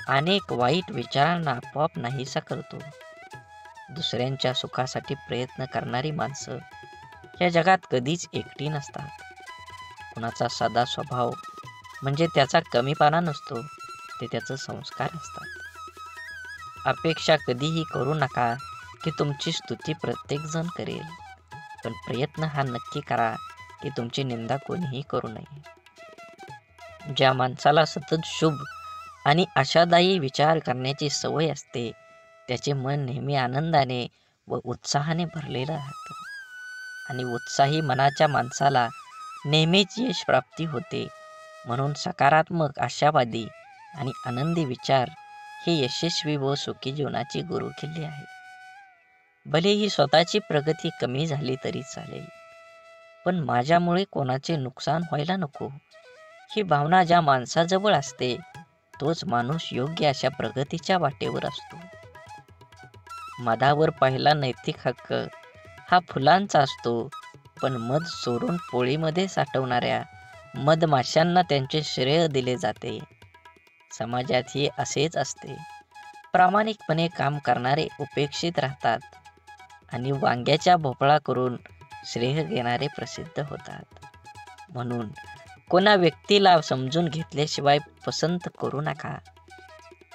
अनेक वाईट विचारांना आपोआप नाहीसा करतो. दुसऱ्यांच्या सुखासाठी प्रयत्न करणारी माणसं या जगात कधीच एकटी नसतात. कुणाचा साधा स्वभाव म्हणजे त्याचा कमीपणा नसतो, ते त्याचं संस्कार असतात. अपेक्षा कधीही करू नका की तुमची स्तुती प्रत्येकजण करेल, पण प्रयत्न हा नक्की करा की तुमची निंदा कोणीही करू नये. ज्या माणसाला सतत शुभ आणि आशादायी विचार करण्याची सवय असते, त्याचे मन नेहमी आनंदाने व उत्साहाने भरलेलं राहतं. आणि उत्साही मनाच्या माणसाला नेहमीच यश प्राप्ती होते. म्हणून सकारात्मक, आशावादी आणि आनंदी विचार हे यशस्वी व सुखी जीवनाची गुरुकिल्ली आहे. भलेही स्वतःची प्रगती कमी झाली तरी चालेल, पण माझ्यामुळे कोणाचे नुकसान व्हायला नको. ही भावना ज्या माणसाजवळ असते तोच माणूस योग्य अशा प्रगतीच्या वाटेवर असतो. मधावर पहिला नैतिक हक्क हा फुलांचा असतो, पण मध चोरून पोळीमध्ये साठवणाऱ्या मधमाशांना त्यांचे श्रेय दिले जाते. समाजातही असेच असते. प्रामाणिकपणे काम करणारे उपेक्षित राहतात आणि वांग्याच्या भोपळा करून श्रेय घेणारे प्रसिद्ध होतात. म्हणून कोणा व्यक्तीला समजून घेतल्याशिवाय पसंत करू नका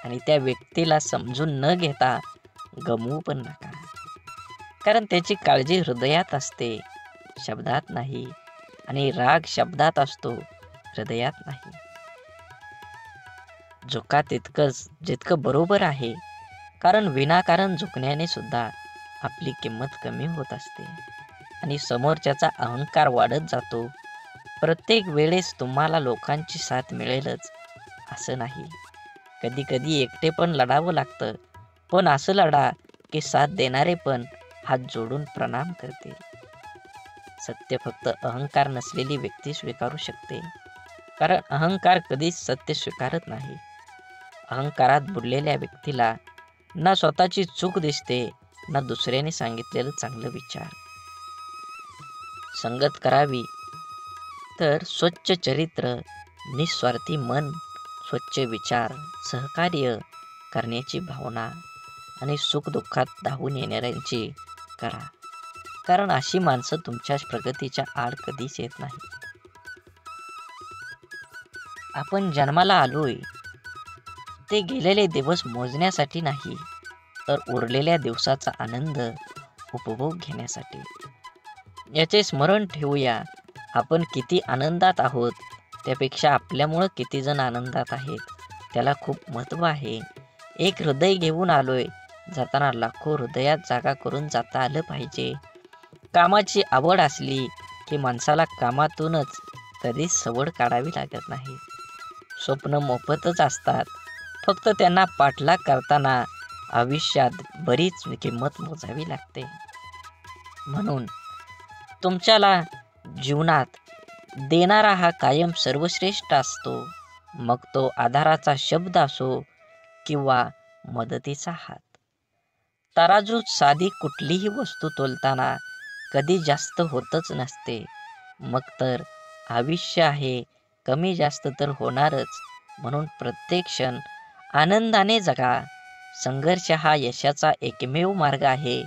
आणि त्या व्यक्तीला समजून न घेता गमवू पण नका. कारण त्याची काळजी हृदयात असते, शब्दात नाही, आणि राग शब्दात असतो, हृदयात नाही. झुका तितकंच जितकं बरोबर आहे, कारण विनाकारण झुकण्याने सुद्धा आपली किंमत कमी होत असते आणि समोरच्याचा अहंकार वाढत जातो. प्रत्येक वेळेस तुम्हाला लोकांची साथ मिळेलच असं नाही. कधी कधी एकटे पण लढावं लागतं, पण असं लढा की साथ देणारे पण हात जोडून प्रणाम करते. सत्य फक्त अहंकार नसलेली व्यक्ती स्वीकारू शकते, कारण अहंकार कधीच सत्य स्वीकारत नाही. अहंकारात बुडलेल्या व्यक्तीला ना स्वतःची चूक दिसते, ना दुसऱ्याने सांगितलेलं चांगलं विचार. संगत करावी तर स्वच्छ चरित्र, निस्वार्थी मन, स्वच्छ विचार, सहकार्य करण्याची भावना आणि सुखदुःखात धावून येणाऱ्यांची करा. कारण अशी माणसं तुमच्या प्रगतीच्या आड कधीच येत नाही. आपण जन्माला आलोय ते गेलेले दिवस मोजण्यासाठी नाही, तर उरलेल्या दिवसाचा आनंद उपभोग घेण्यासाठी. याचे स्मरण ठेवूया. आपण किती आनंदात आहोत त्यापेक्षा आपल्यामुळं किती जण आनंदात आहेत त्याला खूप महत्त्व आहे. एक हृदय घेऊन आलोय, जाताना लाखो हृदयात जागा करून जाता आलं पाहिजे. कामाची आवड असली की माणसाला कामातूनच कधीच सवड काढावी लागत नाही. स्वप्न मोफतच असतात, फक्त त्यांना पाठलाग करताना आयुष्यात बरीच किंमत मोजावी लागते. म्हणून तुमच्याला जीवनात देणारा हा कायम सर्वश्रेष्ठ असतो, मग तो आधाराचा शब्द असो किंवा मदतीचा हात. तराजूत साधी कुठलीही वस्तू तोलताना कधी जास्त होतच नसते, मग तर आयुष्य आहे, कमी जास्त तर होणारच. म्हणून प्रत्येक क्षण आनंदाने जगा. संघर्ष हा यशाचा एकमेव मार्ग आहे.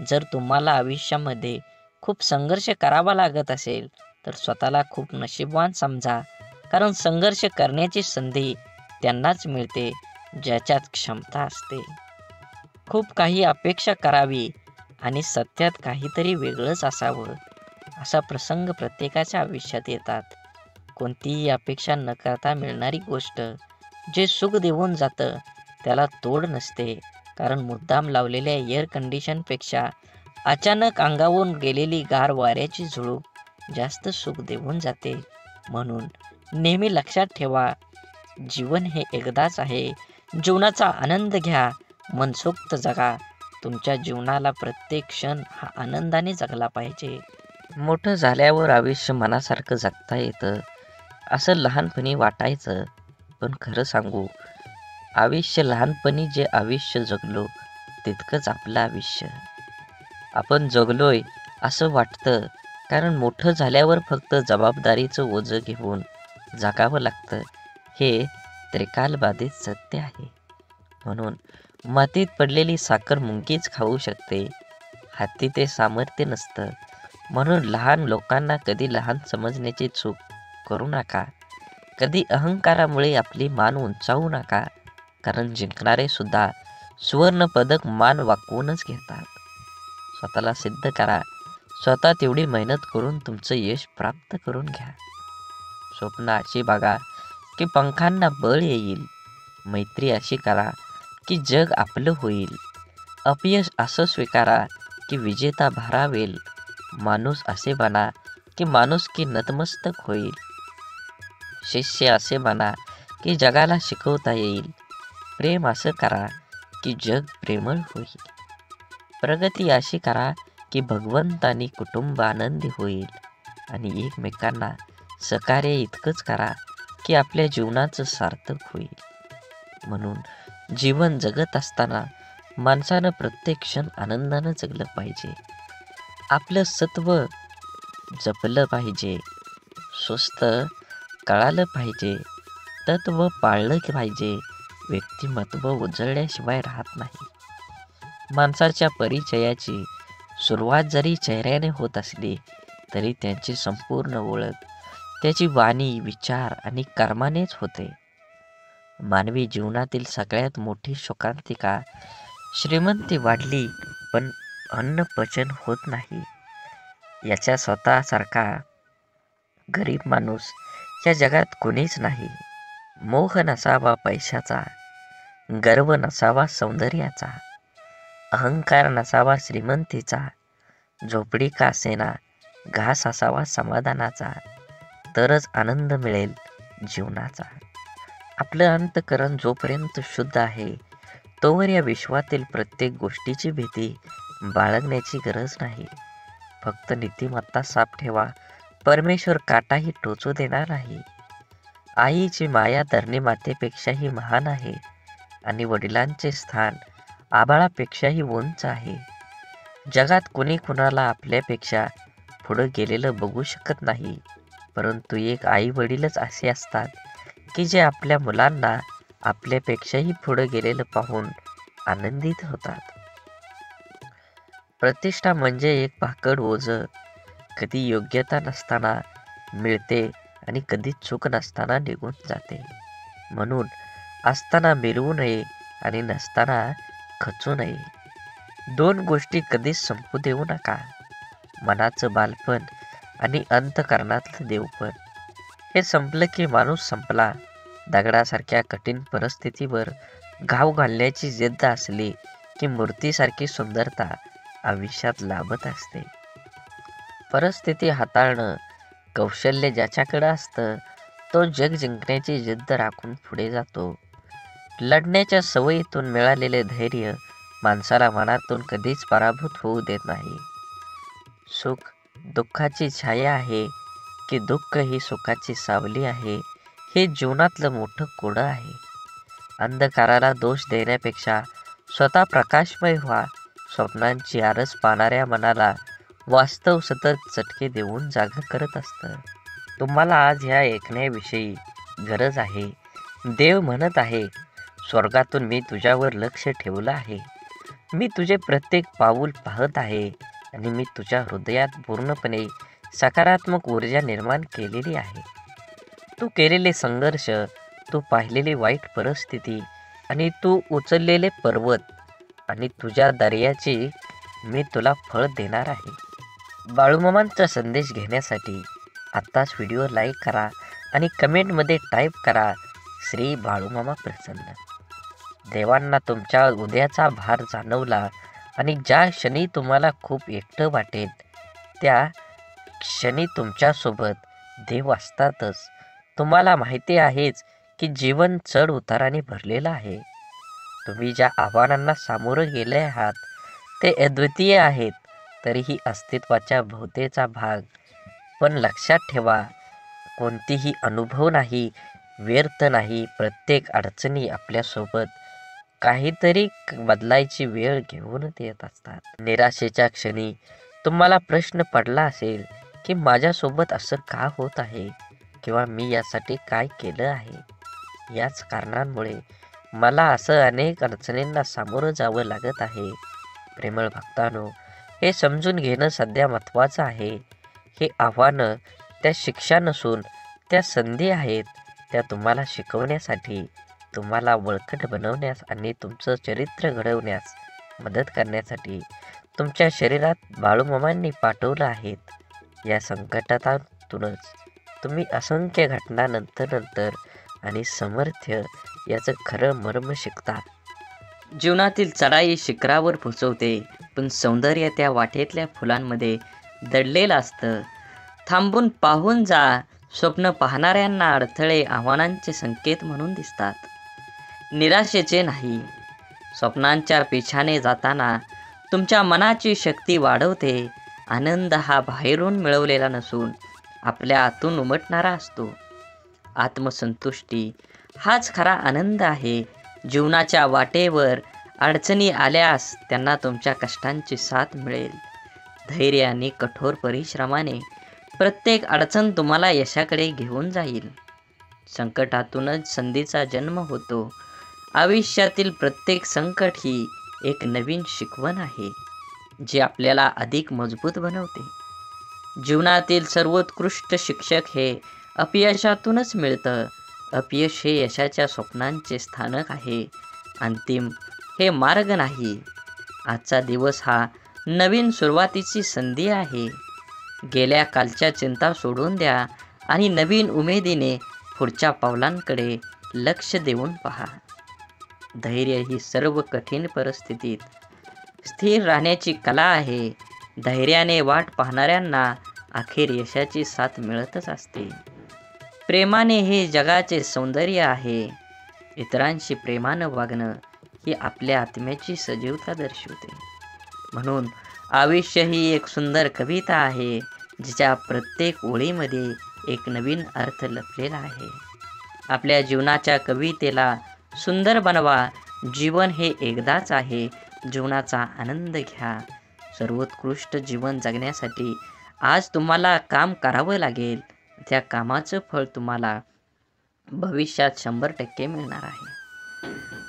जर तुम्हाला आयुष्यामध्ये खूप संघर्ष करावा लागत असेल तर स्वतःला खूप नशीबवान समजा, कारण संघर्ष करण्याची संधी त्यांनाच मिळते ज्याच्यात क्षमता असते. खूप काही अपेक्षा करावी आणि सत्यात काहीतरी वेगळंच असावं, असा प्रसंग प्रत्येकाच्या आयुष्यात येतात. कोणतीही अपेक्षा न करता मिळणारी गोष्ट जे सुख देऊन जातं त्याला तोड नसते, कारण मुद्दाम लावलेल्या एअर कंडिशनपेक्षा अचानक अंगावरून गेलेली गार वाऱ्याची झुळूक जास्त सुख देऊन जाते. म्हणून नेहमी लक्षात ठेवा, जीवन हे एकदाच आहे. जीवनाचा आनंद घ्या, मनसोक्त जगा. तुमच्या जीवनाला प्रत्येक क्षण हा आनंदाने जगला पाहिजे. मोठं झाल्यावर आयुष्य मनासारखं जगता येतं असं लहानपणी वाटायचं, पण खरं सांगू, आयुष्य लहानपणी जे आयुष्य जगलो तितकंच आपलं आयुष्य. आपण जगलोय असं वाटतं, कारण मोठं झाल्यावर फक्त जबाबदारीचं ओझं घेऊन जगावं लागतं, हे त्रिकालबाधित सत्य आहे. म्हणून मातीत पडलेली साखर मुंगीच खाऊ शकते, हाती ते सामर्थ्य नसतं. म्हणून लहान लोकांना कधी लहान समजण्याची चूक करू नका. कधी अहंकारामुळे आपली मान उंचावू नका, कारण जिंकणारे सुद्धा सुवर्ण पदक मान वाकवूनच घेतात. स्वतःला सिद्ध करा, स्वतः तेवढी मेहनत करून तुमचं यश प्राप्त करून घ्या. स्वप्न अशी बघा की पंखांना बळ येईल. मैत्री अशी करा की जग आपलं होईल. अपयश असं स्वीकारा की विजेता भारावेल. माणूस असे बना की माणुसकी नतमस्तक होईल. शिष्य असे बना की जगाला शिकवता येईल. प्रेम असं करा की जग प्रेमळ होईल. प्रगती अशी करा की भगवंत आणि कुटुंब आनंदी होईल आणि एकमेकांना सहकार्य इतकंच करा की आपल्या जीवनाचं सार्थक होईल. म्हणून जीवन जगत असताना माणसानं प्रत्येक क्षण आनंदानं जगलं पाहिजे. आपलं सत्व जपलं पाहिजे, स्वस्थ कळालं पाहिजे, तत्व पाळलं पाहिजे. व्यक्तिमत्व उजळल्याशिवाय राहत नाही. माणसाच्या परिचयाची सुरुवात जरी चेहऱ्याने होत असली तरी त्यांची संपूर्ण ओळख त्याची वाणी, विचार आणि कर्मानेच होते. मानवी जीवनातील सगळ्यात मोठी शोकांतिका श्रीमंती वाढली पण अन्न पचन होत नाही. याच्या स्वतःसारखा गरीब माणूस या जगात कोणीच नाही. मोह नसावा पैशाचा, गर्व नसावा सौंदर्याचा, अहंकार नसावा श्रीमंतीचा, झोपडी का असेना घास असावा समाधानाचा, तरच आनंद मिळेल जीवनाचा. आपलं अंतःकरण जोपर्यंत शुद्ध आहे तोवर या विश्वातील प्रत्येक गोष्टीची भीती बाळगण्याची गरज नाही. फक्त नीतिमत्ता साफ ठेवा, परमेश्वर काटाही टोचू देणार नाही. आईची माया धरणीमातेपेक्षाही महान आहे आणि वडिलांचे स्थान आभाळापेक्षाही उंच आहे. जगात कोणी कुणाला आपल्यापेक्षा पुढं गेलेलं बघू शकत नाही, परंतु एक आई वडीलच असे असतात की जे आपल्या मुलांना आपल्यापेक्षाही पुढं गेलेलं पाहून आनंदित होतात. प्रतिष्ठा म्हणजे एक भाकड ओझं, कधी योग्यता नसताना मिळते आणि कधी चूक नसताना निघून जाते. म्हणून असताना मिरवू नये आणि नसताना खचू नये. दोन गोष्टी कधीच संपू देऊ नका, मनाचं बालपण आणि अंतःकरणातलं देवपण. हे संपलं की माणूस संपला. दगडासारख्या कठीण परिस्थितीवर घाव घालण्याची जिद्द असली की मूर्तीसारखी सुंदरता आयुष्यात लाभत असते. परिस्थिती हाताळणं कौशल्य ज्याच्याकडे असतं तो जग जिंकण्याची जिद्द राखून पुढे जातो. लढण्याच्या सवयीतून मिळालेले धैर्य माणसाला मनातून कधीच पराभूत होऊ देत नाही. सुख दुःखाची छाया आहे की दुःख ही सुखाची सावली आहे, हे जीवनातलं मोठं कोडं आहे. अंधकाराला दोष देण्यापेक्षा स्वतः प्रकाशमय व्हा. स्वप्नांची आरस पाहणाऱ्या मनाला वास्तव सतत चटके देऊन जागा करत असतं. तुम्हाला आज ह्या ऐकण्याविषयी गरज आहे. देव म्हणत आहे, स्वर्गातून मी तुझ्यावर लक्ष ठेवलं आहे. मी तुझे प्रत्येक पाऊल पाहत आहे आणि मी तुझ्या हृदयात पूर्णपणे सकारात्मक ऊर्जा निर्माण केलेली आहे. तू केलेले संघर्ष, तू पाहिलेली वाईट परिस्थिती आणि तू उचललेले पर्वत आणि तुझ्या दर्याची मी तुला फळ देणार आहे. बाळूमामांचा संदेश घेण्यासाठी आत्ताच व्हिडिओ लाईक करा आणि कमेंटमध्ये टाईप करा, श्री बाळूमामा प्रसन्न. देवांना तुमच्या उद्याचा भार जाणवला आणि ज्या क्षणी तुम्हाला खूप एकटं वाटेल त्या क्षणी तुमच्यासोबत देव असतातच. तुम्हाला माहिती आहेच की जीवन चढ उताराने भरलेलं आहे. तुम्ही ज्या आव्हानांना सामोरं गेले आहात ते अद्वितीय आहेत, तरीही अस्तित्वाच्या भोवतेचा भाग. पण लक्षात ठेवा, कोणतीही अनुभव नाही, व्यर्थ नाही. प्रत्येक अडचणी आपल्यासोबत काहीतरी बदलायची वेळ घेऊन येत असतात. निराशेच्या क्षणी तुम्हाला प्रश्न पडला असेल की माझ्यासोबत असं का होत आहे किंवा मी यासाठी काय केलं आहे. याच कारणांमुळे मला असं अनेक अडचणींना सामोरं जावं लागत आहे. प्रेमळ भक्तांनो, हे समजून घेणं सध्या महत्त्वाचं आहे. हे आव्हानं त्या शिक्षा नसून त्या संधी आहेत. त्या तुम्हाला शिकवण्यासाठी, तुम्हाला बळकट बनवण्यास आणि तुमचं चरित्र घडवण्यास मदत करण्यासाठी तुमच्या शरीरात बाळूमामांनी पाठवलं आहेत. या संकटातूनच तुम्ही असंख्य घटना नंतर आणि सामर्थ्य याचं खरं मर्म शिकता. जीवनातील चढाई शिखरावर पोचवते, पण सौंदर्य त्या वाटेतल्या फुलांमध्ये दडलेलं असतं. थांबून पाहून जा. स्वप्न पाहणाऱ्यांना अडथळे आव्हानांचे संकेत म्हणून दिसतात, निराशेचे नाही. स्वप्नांच्या पिछाने जाताना तुमच्या मनाची शक्ती वाढवते. आनंद हा बाहेरून मिळवलेला नसून आपल्या आतून उमटणारा असतो. आत्मसंतुष्टी हाच खरा आनंद आहे. जीवनाच्या वाटेवर अडचणी आल्यास त्यांना तुमच्या कष्टांची साथ मिळेल. धैर्य आणि कठोर परिश्रमाने प्रत्येक अडचण तुम्हाला यशाकडे घेऊन जाईल. संकटातूनच संधीचा जन्म होतो. आयुष्यातील प्रत्येक संकट ही एक नवीन शिकवण आहे, जी आपल्याला अधिक मजबूत बनवते. जीवनातील सर्वोत्कृष्ट शिक्षक हे अपयशातूनच मिळतं. अपयश हे यशाच्या स्वप्नांचे स्थानक आहे, अंतिम हे मार्ग नाही. आजचा दिवस हा नवीन सुरुवातीची संधी आहे. गेल्या कालच्या चिंता सोडून द्या आणि नवीन उमेदीने पुढच्या पावलांकडे लक्ष देऊन पहा. धैर्य ही सर्व कठीण परिस्थितीत स्थिर राहण्याची कला आहे. धैर्याने वाट पाहणाऱ्यांना अखेर यशाची साथ मिळतच असते. प्रेमाने हे जगाचे सौंदर्य आहे. इतरांशी प्रेमानं वागणं ही आपल्या आत्म्याची सजीवता दर्शवते. म्हणून आयुष्य ही एक सुंदर कविता आहे, जिच्या प्रत्येक ओळीमध्ये एक नवीन अर्थ लपलेला आहे. आपल्या जीवनाच्या कवितेला सुंदर बनवा. जीवन हे एकदाच आहे. जीवनाचा आनंद घ्या. सर्वोत्कृष्ट जीवन जगण्यासाठी आज तुम्हाला काम करावं लागेल. त्या कामाचं फळ तुम्हाला भविष्यात 100% मिळणार आहे.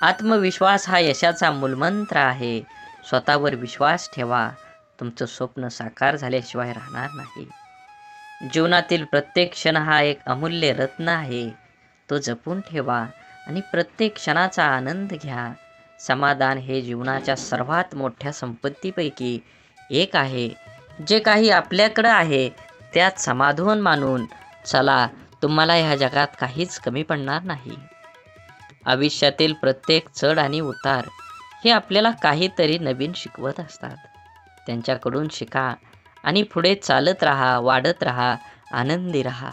आत्मविश्वास हा यशाचा मूलमंत्र आहे. स्वतःवर विश्वास ठेवा. तुमचं स्वप्न साकार झाल्याशिवाय राहणार नाही. जीवनातील प्रत्येक क्षण हा एक अमूल्य रत्न आहे. तो जपून ठेवा आणि प्रत्येक क्षणाचा आनंद घ्या. समाधान हे जीवनाच्या सर्वात मोठ्या संपत्तीपैकी एक आहे. जे काही आपल्याकडं आहे त्यात समाधान मानून चला. तुम्हाला ह्या जगात काहीच कमी पडणार नाही. आयुष्यातील प्रत्येक चढ आणि उतार हे आपल्याला काहीतरी नवीन शिकवत असतात. त्यांच्याकडून शिका आणि पुढे चालत राहा, वाढत राहा, आनंदी राहा.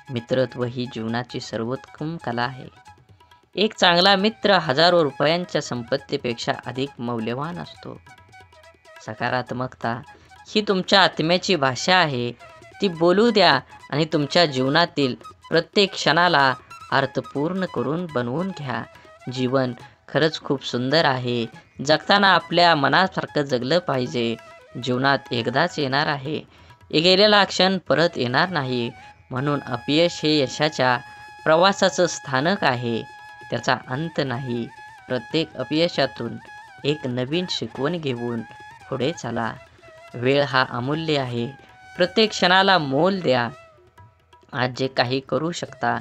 मित्रत्व ही जीवनाची सर्वोत्तम कला आहे. एक चांगला मित्र हजारो रुपयांच्या संपत्तीपेक्षा अधिक मौल्यवान असतो. सकारात्मकता ही तुमच्या आत्म्याची भाषा आहे. ती बोलू द्या आणि तुमच्या जीवनातील प्रत्येक क्षणाला अर्थपूर्ण करून बनवून घ्या. जीवन खरंच खूप सुंदर आहे. जगताना आपल्या मनासारखं जगलं पाहिजे. जीवनात एकदाच येणार आहे. गेलेला क्षण परत येणार नाही. म्हणून अपयश हे यशाच्या प्रवासाचं स्थानक आहे, त्याचा अंत नाही. प्रत्येक अपयशातून एक नवीन शिकवण घेऊन पुढे चला. वेळ हा अमूल्य आहे. प्रत्येक क्षणाला मोल द्या. आज जे काही करू शकता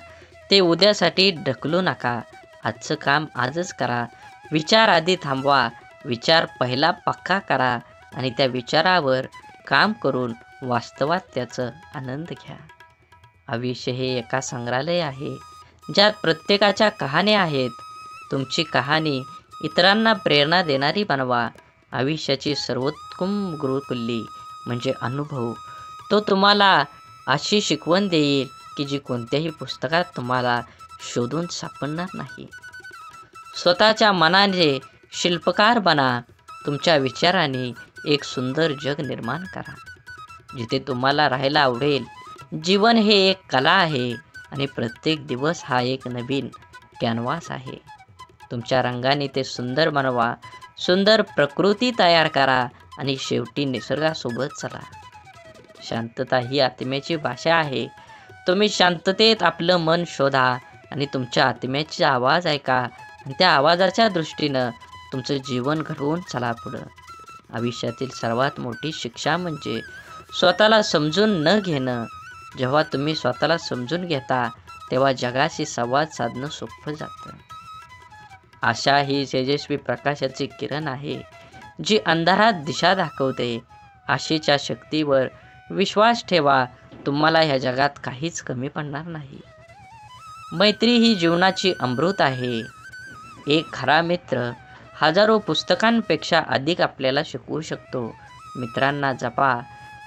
ते उद्यासाठी ढकलू नका. आजचं काम आजच करा. विचार आधी थांबवा. विचार पहिला पक्का करा आणि त्या विचारावर काम करून वास्तवात त्याचा आनंद घ्या. आयुष्य हे एका संग्रहालय आहे, ज्यात प्रत्येकाच्या कहाण्या आहेत. तुमची कहाणी इतरांना प्रेरणा देणारी बनवा. आयुष्याची सर्वोत्तम गुरुकिल्ली म्हणजे अनुभव. तो तुम्हाला अशी शिकवण देईल की जी कोणत्याही पुस्तकात तुम्हाला शोधून सापडणार नाही. स्वतःच्या मनाने शिल्पकार बना. तुमच्या विचारांनी एक सुंदर जग निर्माण करा, जिथे तुम्हाला राहायला आवडेल. जीवन हे एक कला आहे आणि प्रत्येक दिवस हा एक नवीन कॅनव्हास आहे. तुमच्या रंगाने ते सुंदर बनवा. सुंदर प्रकृती तयार करा आणि शेवटी निसर्गासोबत चला. शांतता ही आत्म्याची भाषा आहे. तुम्ही शांततेत आपलं मन शोधा आणि तुमच्या आत्म्याचे आवाज ऐका आणि त्या आवाजाच्या दृष्टीनं तुमचं जीवन घडवून चला पुढं. आयुष्यातील सर्वात मोठी शिक्षा म्हणजे स्वतःला समजून न घेणं. जेव्हा तुम्ही स्वतःला समजून घेता तेव्हा जगाशी संवाद साधणं सोपं जातं. आशा ही तेजस्वी प्रकाशाची किरण आहे, जी अंधारात दिशा दाखवते. आशेच्या शक्तीवर विश्वास ठेवा. तुम्हाला ह्या जगात काहीच कमी पडणार नाही. मैत्री ही जीवनाची अमृत आहे. एक खरा मित्र हजारो पुस्तकांपेक्षा अधिक आपल्याला शिकवू शकतो. मित्रांना जपा,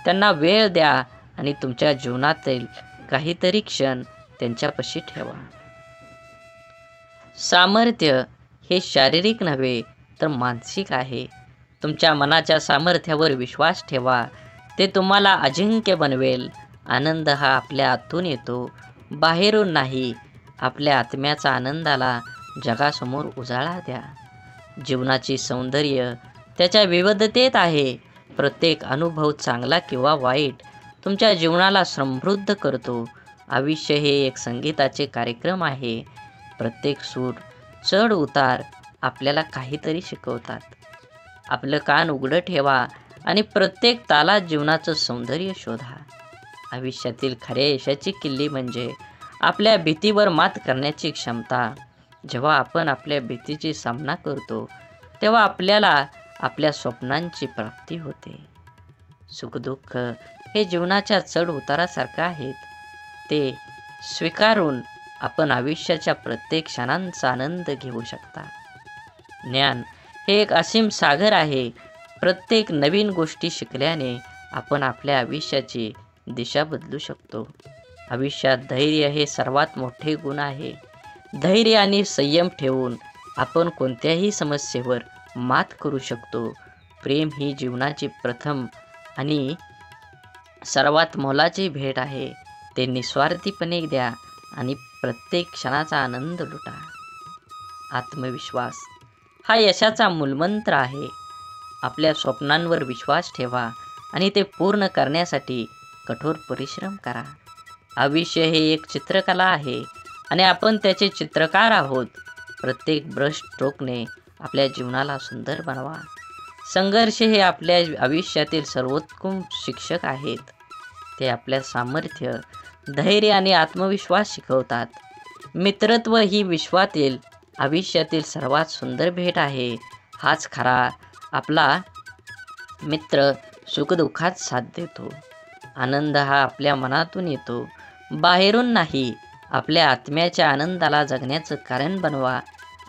त्यांना वेळ द्या आणि तुमच्या जीवनातील काहीतरी क्षण त्यांच्यापाशी ठेवा. सामर्थ्य हे शारीरिक नव्हे तर मानसिक आहे. तुमच्या मनाच्या सामर्थ्यावर विश्वास ठेवा, ते तुम्हाला अजिंक्य बनवेल. आनंद हा आपल्या आतून येतो, बाहेरून नाही. आपल्या आत्म्याचा आनंदाला जगासमोर उजाळा द्या. जीवनाची सौंदर्य त्याच्या विविधतेत आहे. प्रत्येक अनुभव, चांगला किंवा वाईट, तुमच्या जीवनाला समृद्ध करतो. आयुष्य हे एक संगीताचे कार्यक्रम आहे. प्रत्येक सूर, चढ उतार आपल्याला काहीतरी शिकवतात. आपलं कान उघडं ठेवा आणि प्रत्येक तालात जीवनाचं सौंदर्य शोधा. आयुष्यातील खऱ्या यशाची किल्ली म्हणजे आपल्या भीतीवर मात करण्याची क्षमता. जेव्हा आपण आपल्या भीतीची सामना करतो, तेव्हा आपल्याला आपल्या स्वप्नांची प्राप्ती होते. सुखदुःख हे जीवनाच्या चढ उतारासारखं आहेत. ते स्वीकारून आपण आयुष्याच्या प्रत्येक क्षणांचा आनंद घेऊ शकता. ज्ञान हे एक असीम सागर आहे. प्रत्येक नवीन गोष्टी शिकल्याने आपण आपल्या आयुष्याची दिशा बदलू शकतो. आयुष्यात धैर्य हे सर्वात मोठे गुण आहे. धैर्य आणि संयम ठेवून आपण कोणत्याही समस्येवर मात करू शकतो. प्रेम ही जीवनाची प्रथम आणि सर्वात मोलाची भेट आहे. ते निस्वार्थीपणे द्या आणि प्रत्येक क्षणाचा आनंद लुटा. आत्मविश्वास हा यशाचा मूलमंत्र आहे. आपल्या स्वप्नांवर विश्वास ठेवा आणि ते पूर्ण करण्यासाठी कठोर परिश्रम करा. आयुष्य हे एक चित्रकला आहे आणि आपण त्याचे चित्रकार आहोत. प्रत्येक ब्रश स्ट्रोकने आपल्या जीवनाला सुंदर बनवा. संघर्ष हे आपल्या आयुष्यातील सर्वोत्तम शिक्षक आहेत. ते आपल्या सामर्थ्य, धैर्य आणि आत्मविश्वास शिकवतात. मित्रत्व ही विश्वातील आयुष्यातील सर्वात सुंदर भेट आहे. हाच खरा आपला मित्र सुखदुःखात साथ देतो. आनंद हा आपल्या मनातून येतो, बाहेरून नाही. आपल्या आत्म्याच्या आनंदाला जगण्याचं कारण बनवा.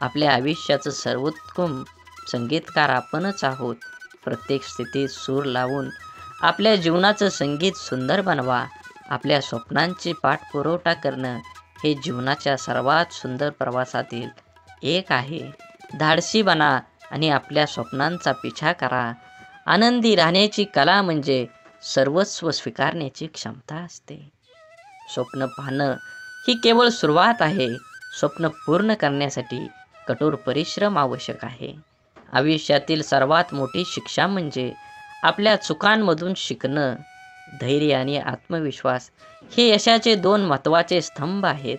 आपल्या आयुष्याचं सर्वोत्तम संगीतकार आपणच आहोत. प्रत्येक स्थितीत सूर लावून आपल्या जीवनाचं संगीत सुंदर बनवा. आपल्या स्वप्नांची पाठपुरावा करणं हे जीवनाच्या सर्वात सुंदर प्रवासातील एक आहे. धाडसी बना आणि आपल्या स्वप्नांचा पिछा करा. आनंदी राहण्याची कला म्हणजे सर्वस्व स्वीकारण्याची क्षमता असते. स्वप्न पाहणं ही केवळ सुरुवात आहे. स्वप्न पूर्ण करण्यासाठी कठोर परिश्रम आवश्यक आहे. आयुष्यातील सर्वात मोठी शिक्षा म्हणजे आपल्या चुकांमधून शिकणं. धैर्य आणि आत्मविश्वास हे यशाचे दोन महत्त्वाचे स्तंभ आहेत.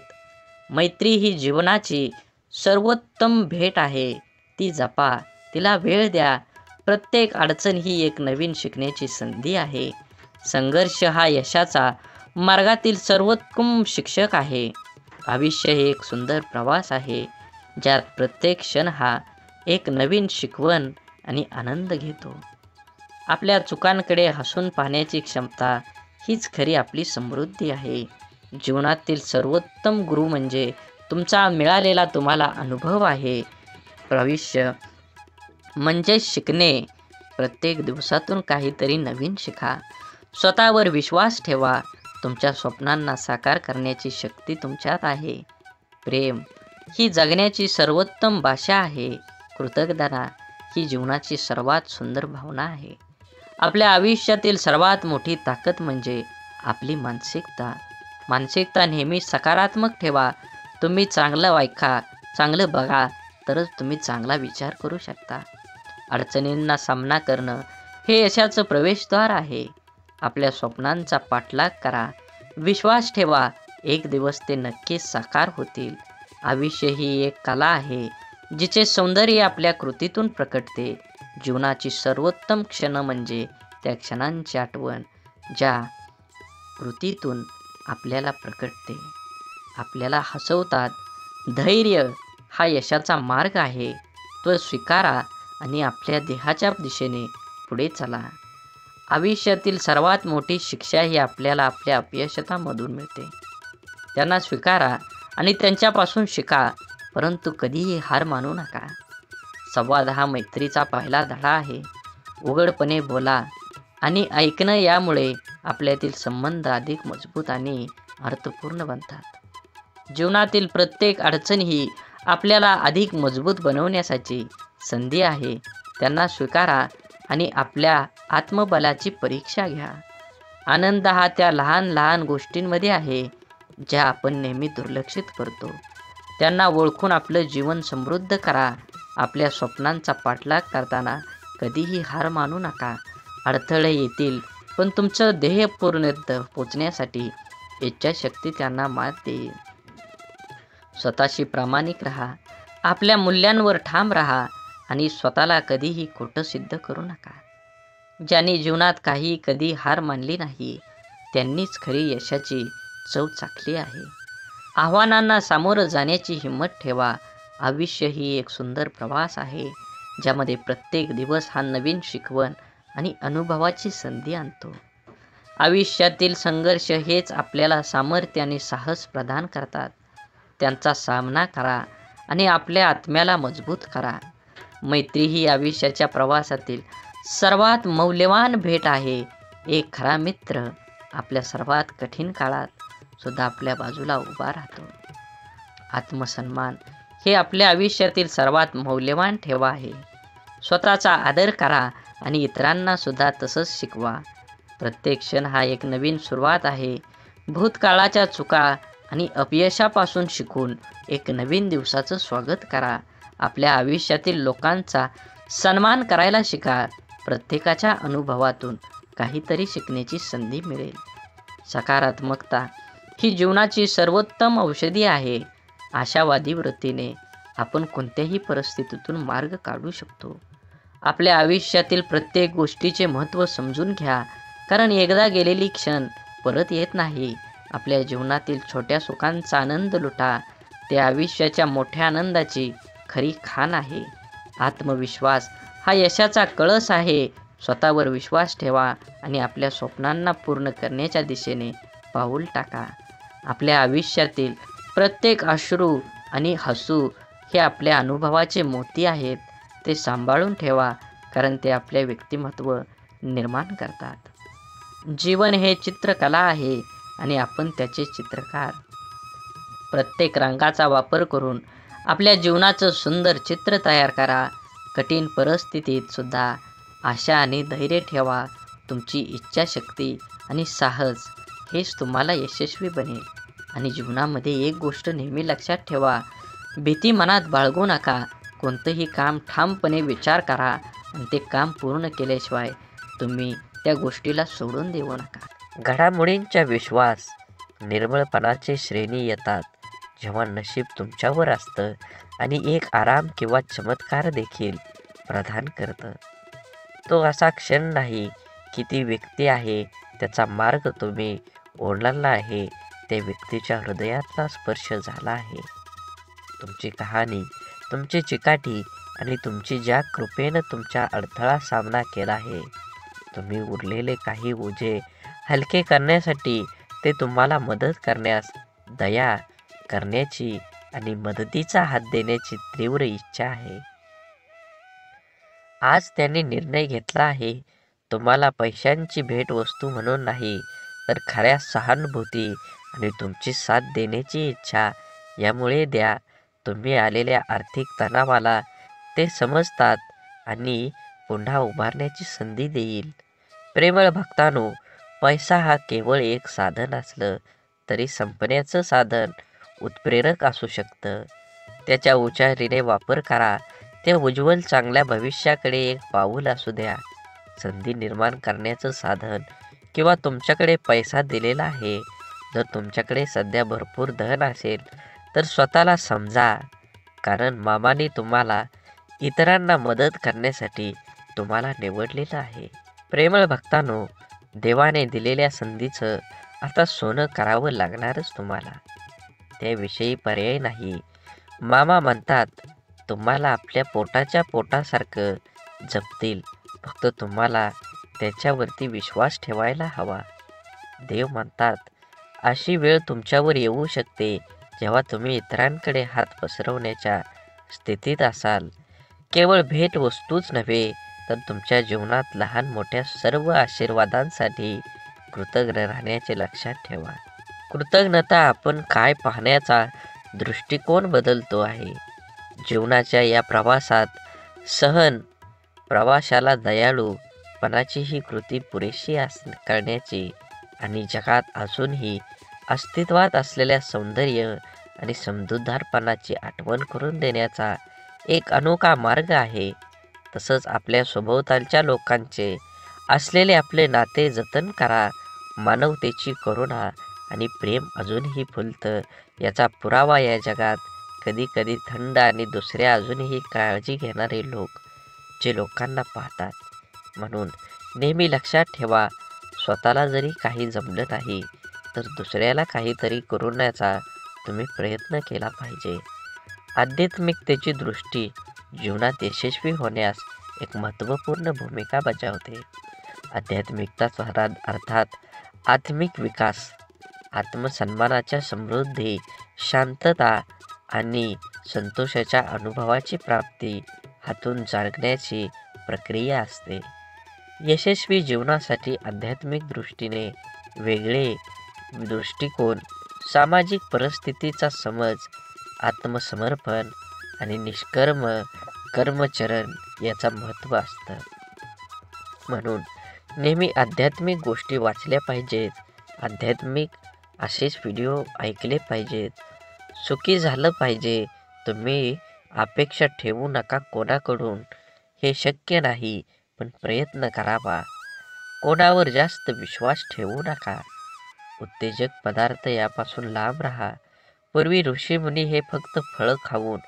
मैत्री ही जीवनाची सर्वोत्तम भेट आहे. ती जपा, तिला वेळ द्या. प्रत्येक अडचण ही एक नवीन शिकण्याची संधी आहे. संघर्ष हा यशाचा मार्गातील सर्वोत्तम शिक्षक आहे. आयुष्य हे एक सुंदर प्रवास आहे, ज्यात प्रत्येक क्षण हा एक नवीन शिकवण आणि आनंद घेतो. आपल्या चुकांकडे हसून पाहण्याची क्षमता हीच खरी आपली समृद्धी आहे. जीवनातील सर्वोत्तम गुरु म्हणजे तुमचा मिळालेला तुम्हाला अनुभव आहे. आयुष्य म्हणजे शिकणे. प्रत्येक दिवसातून काहीतरी नवीन शिका. स्वतःवर विश्वास ठेवा. तुमच्या स्वप्नांना साकार करण्याची शक्ती तुमच्यात आहे. प्रेम ही जगण्याची सर्वोत्तम भाषा आहे. कृतज्ञता ही जीवनाची सर्वात सुंदर भावना आहे. आपल्या आयुष्यातील सर्वात मोठी ताकद म्हणजे आपली मानसिकता नेहमी सकारात्मक ठेवा. तुम्ही चांगलं ऐका, चांगलं बघा, तरच तुम्ही चांगला विचार करू शकता. अडचणींना सामना करणं हे यशाचं प्रवेशद्वार आहे. आपल्या स्वप्नांचा पाठलाग करा. विश्वास ठेवा, एक दिवस ते नक्कीच साकार होतील. आयुष्य ही एक कला आहे, जिचे सौंदर्य आपल्या कृतीतून प्रकटते. जीवनाची सर्वोत्तम क्षण म्हणजे त्या क्षणांची आठवण, ज्या कृतीतून आपल्याला प्रकटते, आपल्याला हसवतात. धैर्य हा यशाचा मार्ग आहे. तो स्वीकारा आणि आपल्या देहाच्या दिशेने पुढे चला. आयुष्यातील सर्वात मोठी शिक्षा ही आपल्याला आपल्या अपयशामधून मिळते. त्यांना स्वीकारा आणि त्यांच्यापासून शिका, परंतु कधीही हार मानू नका. संवाद हा मैत्रीचा पहिला धडा आहे. उघडपणे बोला आणि ऐकणं, यामुळे आपल्यातील संबंध अधिक मजबूत आणि अर्थपूर्ण बनतात. जीवनातील प्रत्येक अडचण ही आपल्याला अधिक मजबूत बनवण्याची संधी आहे. त्यांना स्वीकारा आणि आपल्या आत्मबलाची परीक्षा घ्या. आनंद हा त्या लहान लहान गोष्टींमध्ये आहे ज्या आपण नेहमी दुर्लक्षित करतो. त्यांना ओळखून आपलं जीवन समृद्ध करा. आपल्या स्वप्नांचा पाठलाग करताना कधीही हार मानू नका. अडथळे येतील, पण तुमचं ध्येय पूर्णत्व पोचण्यासाठी इच्छाशक्ती त्यांना मात देईल. स्वतःशी प्रामाणिक राहा. आपल्या मूल्यांवर ठाम राहा आणि स्वतःला कधीही खोटं सिद्ध करू नका. ज्यांनी जीवनात कधी हार मानली नाही, त्यांनीच खरी यशाची चव चाखली आहे. आव्हानांना सामोरं जाण्याची हिंमत ठेवा. आयुष्य ही एक सुंदर प्रवास आहे, ज्यामध्ये प्रत्येक दिवस हा नवीन शिकवण आणि अनुभवाची संधी आणतो. आयुष्यातील संघर्ष हेच आपल्याला सामर्थ्य आणि साहस प्रदान करतात. त्यांचा सामना करा आणि आपल्या आत्म्याला मजबूत करा. मैत्री ही आयुष्याच्या प्रवासातील सर्वात मौल्यवान भेट आहे. एक खरा मित्र आपल्या सर्वात कठीण काळात सुद्धा आपल्या बाजूला उभा राहतो. आत्मसन्मान हे आपल्या आयुष्यातील सर्वात मौल्यवान ठेवा आहे. स्वतःचा आदर करा आणि इतरांना सुद्धा तसंच शिकवा. प्रत्येक क्षण हा एक नवीन सुरुवात आहे. भूतकाळाच्या चुका आणि अपयशापासून शिकून एक नवीन दिवसाचं स्वागत करा. आपल्या आयुष्यातील लोकांचा सन्मान करायला शिका. प्रत्येकाच्या अनुभवातून काहीतरी शिकण्याची संधी मिळेल. सकारात्मकता ही जीवनाची सर्वोत्तम औषधी आहे. आशावादी वृत्तीने आपण कोणत्याही परिस्थितीतून मार्ग काढू शकतो. आपल्या आयुष्यातील प्रत्येक गोष्टीचे महत्त्व समजून घ्या, कारण एकदा गेलेली क्षण परत येत नाही. आपल्या जीवनातील छोट्या सुखांचा आनंद लुटा. ते आयुष्याच्या मोठ्या आनंदाची खरी खाण आहे. आत्मविश्वास हा यशाचा कळस आहे. स्वतःवर विश्वास ठेवा आणि आपल्या स्वप्नांना पूर्ण करण्याच्या दिशेने पाऊल टाका. आपल्या आयुष्यातील प्रत्येक अश्रू आणि हसू हे आपल्या अनुभवाचे मोती आहेत. ते सांभाळून ठेवा, कारण ते आपले व्यक्तिमत्व निर्माण करतात. जीवन हे चित्रकला आहे आणि आपण त्याचे चित्रकार. प्रत्येक रंगाचा वापर करून आपल्या जीवनाचं सुंदर चित्र तयार करा. कठीण परिस्थितीत सुद्धा आशा आणि धैर्य ठेवा. तुमची इच्छाशक्ती आणि साहस हेच तुम्हाला यशस्वी बनेल. आणि जीवनामध्ये एक गोष्ट नेहमी लक्षात ठेवा, भीती मनात बाळगू नका. कोणतंही काम ठामपणे विचार करा आणि ते काम पूर्ण केल्याशिवाय तुम्ही त्या गोष्टीला सोडून देऊ नका. घडामोडींचा विश्वास निर्मळपणाचे श्रेणी येतात जेव्हा नशीब तुमच्यावर असतं आणि एक आराम किंवा चमत्कार देखील प्रदान करतं. तो असा क्षण नाही की ती व्यक्ती आहे, त्याचा मार्ग तुम्ही ओलांडला आहे, त्या व्यक्तीच्या हृदयातला स्पर्श झाला आहे. तुमची कहाणी, तुमची चिकाटी आणि तुमची ज्या कृपेनं तुमच्या अडथळा सामना केला आहे, तुम्ही उरलेले काही ओझे हलके करण्यासाठी, ते तुम्हाला मदत करण्यास, दया करण्याची आणि मदतीचा हात देण्याची तीव्र इच्छा आहे. आज त्यांनी निर्णय घेतला आहे, तुम्हाला पैशांची भेटवस्तू म्हणून नाही, तर खऱ्या सहानुभूती आणि तुमची साथ देण्याची इच्छा यामुळे द्या. तुम्ही आलेल्या आर्थिक तणावाला ते समजतात आणि पुन्हा उभारण्याची संधी देईल. प्रेमळ भक्तांनो, पैसा हा केवळ एक साधन असलं तरी संपण्याचं साधन उत्प्रेरक असू शकतं. त्याच्या हुशारीने वापर करा. ते उज्ज्वल चांगल्या भविष्याकडे एक पाऊल असू द्या. संधी निर्माण करण्याचं साधन किंवा तुमच्याकडे पैसा दिलेला आहे. जर तुमच्याकडे सध्या भरपूर धन असेल तर स्वतःला समजा, कारण मामाने तुम्हाला इतरांना मदत करण्यासाठी तुम्हाला निवडलेलं आहे. प्रेमळ भक्तांनो, देवाने दिलेल्या संधीचं आता सोनं करावं लागणारच तुम्हाला. त्याविषयी पर्याय नाही. मामा म्हणतात, तुम्हाला आपल्या पोटाच्या पोटासारखं जपतील, फक्त तुम्हाला त्याच्यावरती विश्वास ठेवायला हवा. देव म्हणतात, अशी वेळ तुमच्यावर येऊ शकते जेव्हा तुम्ही इतरांकडे हात पसरवण्याच्या स्थितीत असाल. केवळ भेटवस्तूच नव्हे, तर तुमच्या जीवनात लहान मोठ्या सर्व आशीर्वादांसाठी कृतज्ञ राहण्याचे लक्षात ठेवा. कृतज्ञता आपण काय पाहण्याचा दृष्टिकोन बदलतो आहे. जीवनाच्या या प्रवासात सहन प्रवाशाला दयाळूपणाची ही कृती पुरेशी करण्याची आणि जगात अजूनही अस्तित्वात असलेल्या सौंदर्य आणि समजूतदारपणाची आठवण करून देण्याचा एक अनोखा मार्ग आहे. तसंच आपल्या सभोवतालच्या लोकांचे असलेले आपले नाते जतन करा. मानवतेची करुणा आणि प्रेम अजूनही फुलतं याचा पुरावा या जगात कधी कधी थंड आणि दुसऱ्या अजूनही काळजी घेणारे लोक जे लोकांना पाहतात. म्हणून नेहमी लक्षात ठेवा, स्वतःला जरी काही जमलं नाही तर दुसऱ्याला काहीतरी करूण्याचा तुम्ही प्रयत्न केला पाहिजे. आध्यात्मिकतेची दृष्टी जीवनात यशस्वी होण्यास एक महत्त्वपूर्ण भूमिका बजावते. आध्यात्मिकताचा अर्थात आत्मिक विकास, आत्मसन्मानाच्या समृद्धी, शांतता आणि संतोषाच्या अनुभवाची प्राप्ती हातून जागण्याची प्रक्रिया असते. यशस्वी जीवनासाठी आध्यात्मिक दृष्टीने वेगळे दृष्टिकोन, सामाजिक परिस्थितीचा समज, आत्मसमर्पण आणि निष्कर्म कर्मचरण याचा महत्त्व असतं. म्हणून नेहमी आध्यात्मिक गोष्टी वाचल्या पाहिजेत. आध्यात्मिक असेच व्हिडिओ ऐकले पाहिजेत. सुखी झालं पाहिजे. तुम्ही अपेक्षा ठेवू नका कोणाकडून. हे शक्य नाही, पण प्रयत्न करावा. कोणावर जास्त विश्वास ठेवू नका. उत्तेजक पदार्थ यापासून लांब राहा. पूर्वी ऋषीमुनी हे फक्त फळं खाऊन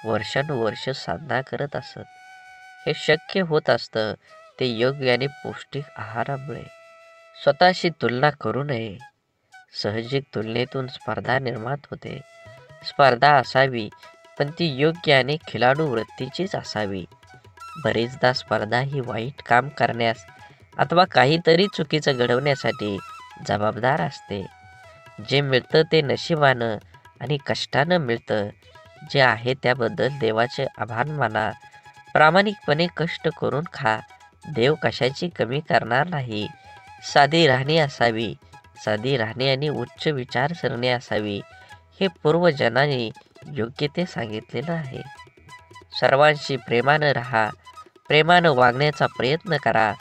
वर्षानुवर्ष साधना करत असत. हे शक्य होत असतं ते योग्य आणि पौष्टिक आहारामुळे. स्वतःशी तुलना करू नये. साहजिक तुलनेतून स्पर्धा निर्माण होते. स्पर्धा असावी, पण ती योग्य आणि खिलाडू वृत्तीचीच असावी. बरेचदा स्पर्धा ही वाईट काम करण्यास अथवा काहीतरी चुकीचं घडवण्यासाठी जबाबदार असते. जे मिळतं ते नशिबानं आणि कष्टानं मिळतं. जे आहे त्याबद्दल देवाचे आभार माना. प्रामाणिकपणे कष्ट करून खा. देव कशाची कमी करणार नाही. साधी राहणी असावी. साधी राहणी आणि उच्च विचारसरणी असावी. हे पूर्वजनांनी योग्य ते सांगितलेलं आहे. सर्वांशी प्रेमानं राहा. प्रेमानं वागण्याचा प्रयत्न करा.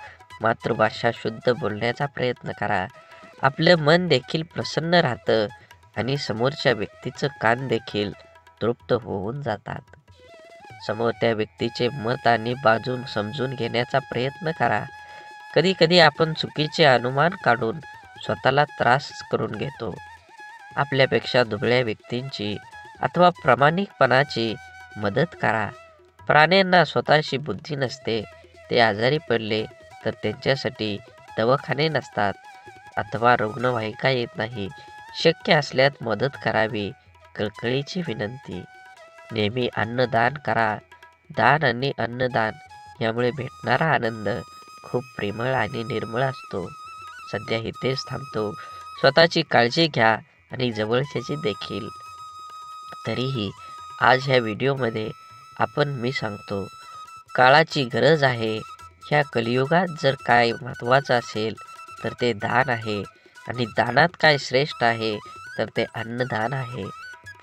मातृभाषा शुद्ध बोलण्याचा प्रयत्न करा. आपलं मन देखील प्रसन्न राहतं आणि समोरच्या व्यक्तीचं कान देखील तृप्त होऊन जातात. समोर त्या व्यक्तीचे मत आणि बाजू समजून घेण्याचा प्रयत्न करा. कधी कधी आपण चुकीचे अनुमान काढून स्वतःला त्रास करून घेतो. आपल्यापेक्षा दुबळ्या व्यक्तींची अथवा प्रामाणिकपणाची मदत करा. प्राण्यांना स्वतःची बुद्धी नसते. ते आजारी पडले तर त्यांच्यासाठी दवाखाने नसतात अथवा रुग्णवाहिका येत नाही. शक्य असल्यास मदत करावी. कळकळीची विनंती. नेहमी अन्नदान करा. दान आणि अन्नदान यामुळे भेटणारा आनंद खूप प्रेमळ आणि निर्मळ असतो. सध्या इथेच थांबतो. स्वतःची काळजी घ्या आणि जवळच्याची देखील. तरीही आज ह्या व्हिडिओमध्ये मी सांगतो, काळाची गरज आहे. ह्या कलियुगात जर काय महत्त्वाचं असेल तर ते दान आहे. आणि दानात काय श्रेष्ठ आहे तर ते अन्नदान आहे.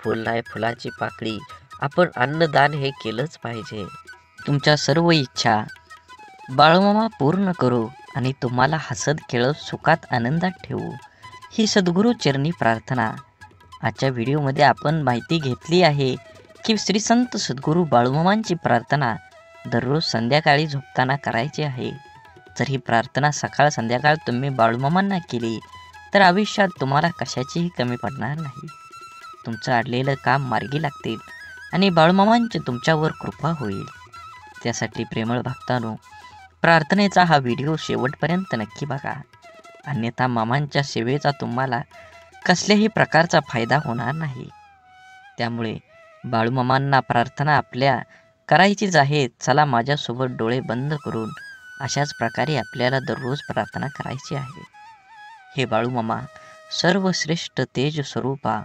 फुल नाही फुलाची पाकळी. आपण अन्नदान हे केलंच पाहिजे. तुमच्या सर्व इच्छा बाळूमामा पूर्ण करू आणि तुम्हाला हसत खेळत सुखात आनंदात ठेवू, ही सद्गुरू चरणी प्रार्थना. आजच्या व्हिडिओमध्ये आपण माहिती घेतली आहे की श्री संत सद्गुरू बाळूमामांची प्रार्थना दररोज संध्याकाळी झोपताना करायची आहे. जर ही प्रार्थना सकाळ संध्याकाळ तुम्ही बाळूमामांना केली तर आयुष्यात तुम्हाला कशाचीही कमी पडणार नाही. तुमचं अडलेलं काम मार्गी लागतील आणि बाळूमामांची तुमच्यावर कृपा होईल. त्यासाठी प्रेमळ भक्तांनो, प्रार्थनेचा हा व्हिडिओ शेवटपर्यंत नक्की बघा. अन्यथा मामांच्या सेवेचा तुम्हाला कसल्याही प्रकारचा फायदा होणार नाही. त्यामुळे बाळूमामांना प्रार्थना आपल्या करायचीच आहे. चला माझ्यासोबत डोळे बंद करून अशाच प्रकारे आपल्याला दररोज प्रार्थना करायची आहे. हे बाळूमामा, सर्वश्रेष्ठ तेज स्वरूपा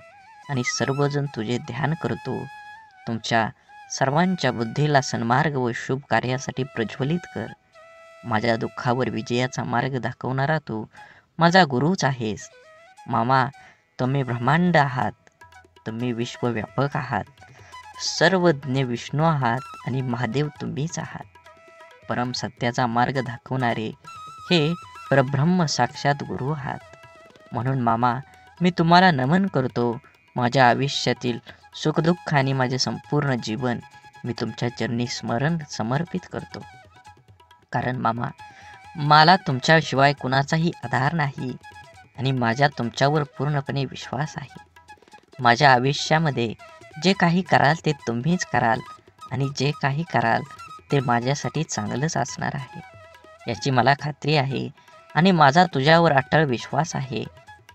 आणि सर्वजण तुझे ध्यान करतो. तुमच्या सर्वांच्या बुद्धीला सन्मार्ग व शुभ कार्यासाठी प्रज्वलित कर. माझ्या दुःखावर विजयाचा मार्ग दाखवणारा तू माझा गुरुच आहेस. मामा, तुम्ही ब्रह्मांड आहात. तुम्ही विश्वव्यापक आहात. सर्वज्ञ विष्णू आहात आणि महादेव तुम्हीच आहात. परम सत्याचा मार्ग दाखवणारे हे परब्रह्म साक्षात गुरु आहात. म्हणून मामा, मी तुम्हाला नमन करतो. माझ्या आयुष्यातील सुखदुःख आणि माझे संपूर्ण जीवन मी तुमच्या चरणी समर्पित करतो. कारण मामा, मला तुमच्याशिवाय कुणाचाही आधार नाही आणि माझा तुमच्यावर पूर्णपणे विश्वास आहे. माझ्या आयुष्यामध्ये जे काही कराल ते तुम्हीच कराल आणि जे काही कराल ते माझ्यासाठी चांगलंच असणार आहे याची मला खात्री आहे आणि माझा तुझ्यावर अटळ विश्वास आहे.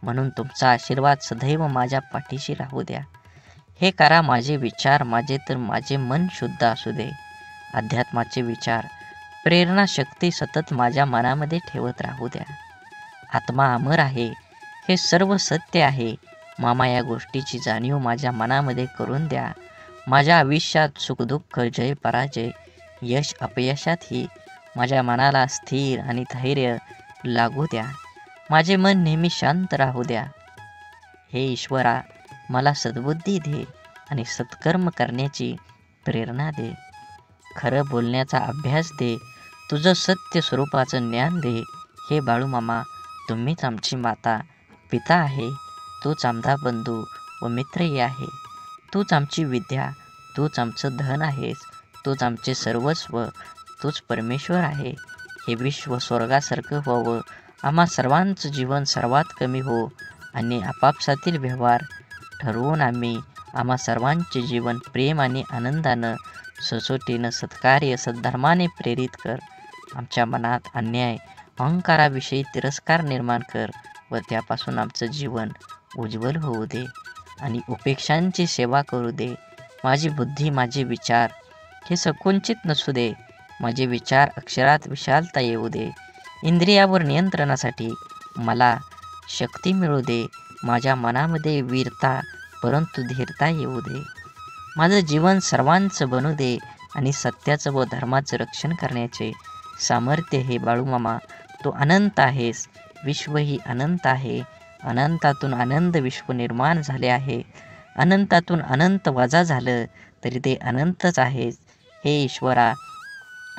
म्हणून तुमचा आशीर्वाद सदैव माझ्या पाठीशी राहू द्या. हे करा माझे विचार माझे मन शुद्ध असू दे. अध्यात्माचे विचार, प्रेरणा शक्ती सतत माझ्या मनामध्ये ठेवत राहू द्या. आत्मा अमर आहे, हे सर्व सत्य आहे. मामा, या गोष्टीची जाणीव माझ्या मनामध्ये करून द्या. माझ्या आयुष्यात सुखदुःख, जय पराजय, यश अपयशातही माझ्या मनाला स्थिर आणि धैर्य लागू द्या. माझे मन नेहमी शांत राहू द्या. हे ईश्वरा, मला सद्बुद्धी दे आणि सत्कर्म करण्याची प्रेरणा दे. खरं बोलण्याचा अभ्यास दे. तुझं सत्य स्वरूपाचं ज्ञान दे. हे बाळूमामा, तुम्हीच आमची माता पिता आहे. तूच आमचा बंधू व मित्रही आहे. तूच आमची विद्या, तूच आमचं धन आहेस. तूच आमचे सर्वस्व, तूच परमेश्वर आहे. हे विश्व स्वर्गासारखं व्हावं, आम्हा सर्वांचं जीवन सर्वात कमी हो आणि आपापसातील व्यवहार ठरवून आम्हा सर्वांचे जीवन प्रेम आणि आनंदानं, सचोटीनं, सत्कार्य, सद्धर्माने प्रेरित कर. आमच्या मनात अन्याय, अहंकाराविषयी तिरस्कार निर्माण कर व त्यापासून आमचं जीवन उज्ज्वल होऊ दे आणि उपेक्षांची सेवा करू दे. माझी बुद्धी, माझे विचार हे संकुचित नसू दे. माझे विचार अक्षरात विशालता येऊ दे. इंद्रियावर नियंत्रणासाठी मला शक्ती मिळू दे. माझ्या मनामध्ये वीरता परंतु धीरता येऊ दे. माझं जीवन सर्वांचं बनू दे आणि सत्याचं व धर्माचं रक्षण करण्याचे सामर्थ्य हे बाळूमामा तू अनंत आहेस. विश्व ही अनंत आहे. अनंतातून आनंद विश्व निर्माण झाले आहे. अनंतातून अनंत वजा झालं तरी ते अनंतच आहेस. हे ईश्वरा,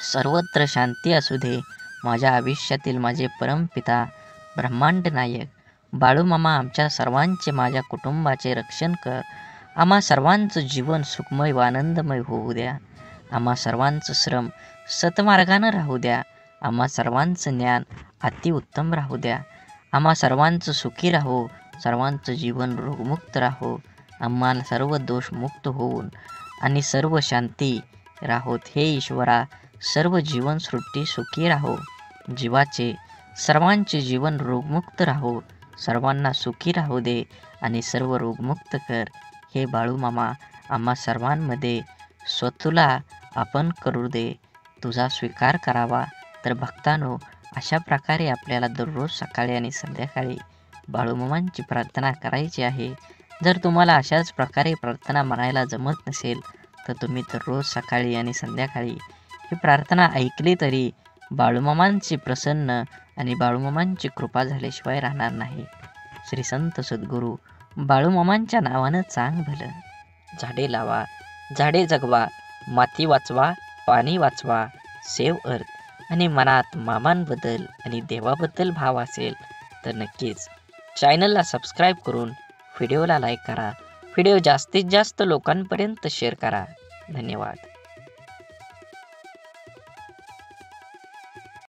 सर्वत्र शांती असू दे. माझ्या आयुष्यातील माझे परमपिता ब्रह्मांड नायक बाळूमामा, आमच्या सर्वांचे, माझ्या कुटुंबाचे रक्षण कर. आम्हा सर्वांचं जीवन सुखमय व आनंदमय होऊ द्या. आम्हा सर्वांचं श्रम सतमार्गानं राहू द्या. आम्हा सर्वांचं ज्ञान अतिउत्तम राहू द्या. आम्हा सर्वांचं सुखी राहो. सर्वांचं जीवन रोगमुक्त राहो. आम्हाला सर्व दोषमुक्त होऊन आणि सर्व शांती राहोत. हे ईश्वरा, सर्व जीवनसृष्टी सुखी राहो. जीवाचे सर्वांचे जीवन रोगमुक्त राहो. सर्वांना सुखी राहू दे आणि सर्व रोगमुक्त कर. हे बाळूमामा, आम्हा सर्वांमध्ये स्वतःला आपण करू दे. तुझा स्वीकार करावा. तर भक्तांनो, अशा प्रकारे आपल्याला दररोज सकाळी आणि संध्याकाळी बाळूमामांची प्रार्थना करायची आहे. जर तुम्हाला अशाच प्रकारे प्रार्थना म्हणायला जमत नसेल तर तुम्ही दररोज सकाळी आणि संध्याकाळी ही प्रार्थना ऐकली तरी बाळूमामांची प्रसन्न आणि बाळूमामांची कृपा झाल्याशिवाय राहणार नाही. श्री संत सद्गुरू बाळूमामांच्या नावानं चांग भलं. झाडे लावा, झाडे जगवा, माती वाचवा, पाणी वाचवा, सेव्ह अर्थ आणि मनात मामांबद्दल आणि देवाबद्दल भाव असेल तर नक्कीच चॅनलला सबस्क्राईब करून व्हिडिओला लाईक करा. व्हिडिओ जास्तीत जास्त लोकांपर्यंत शेअर करा. धन्यवाद.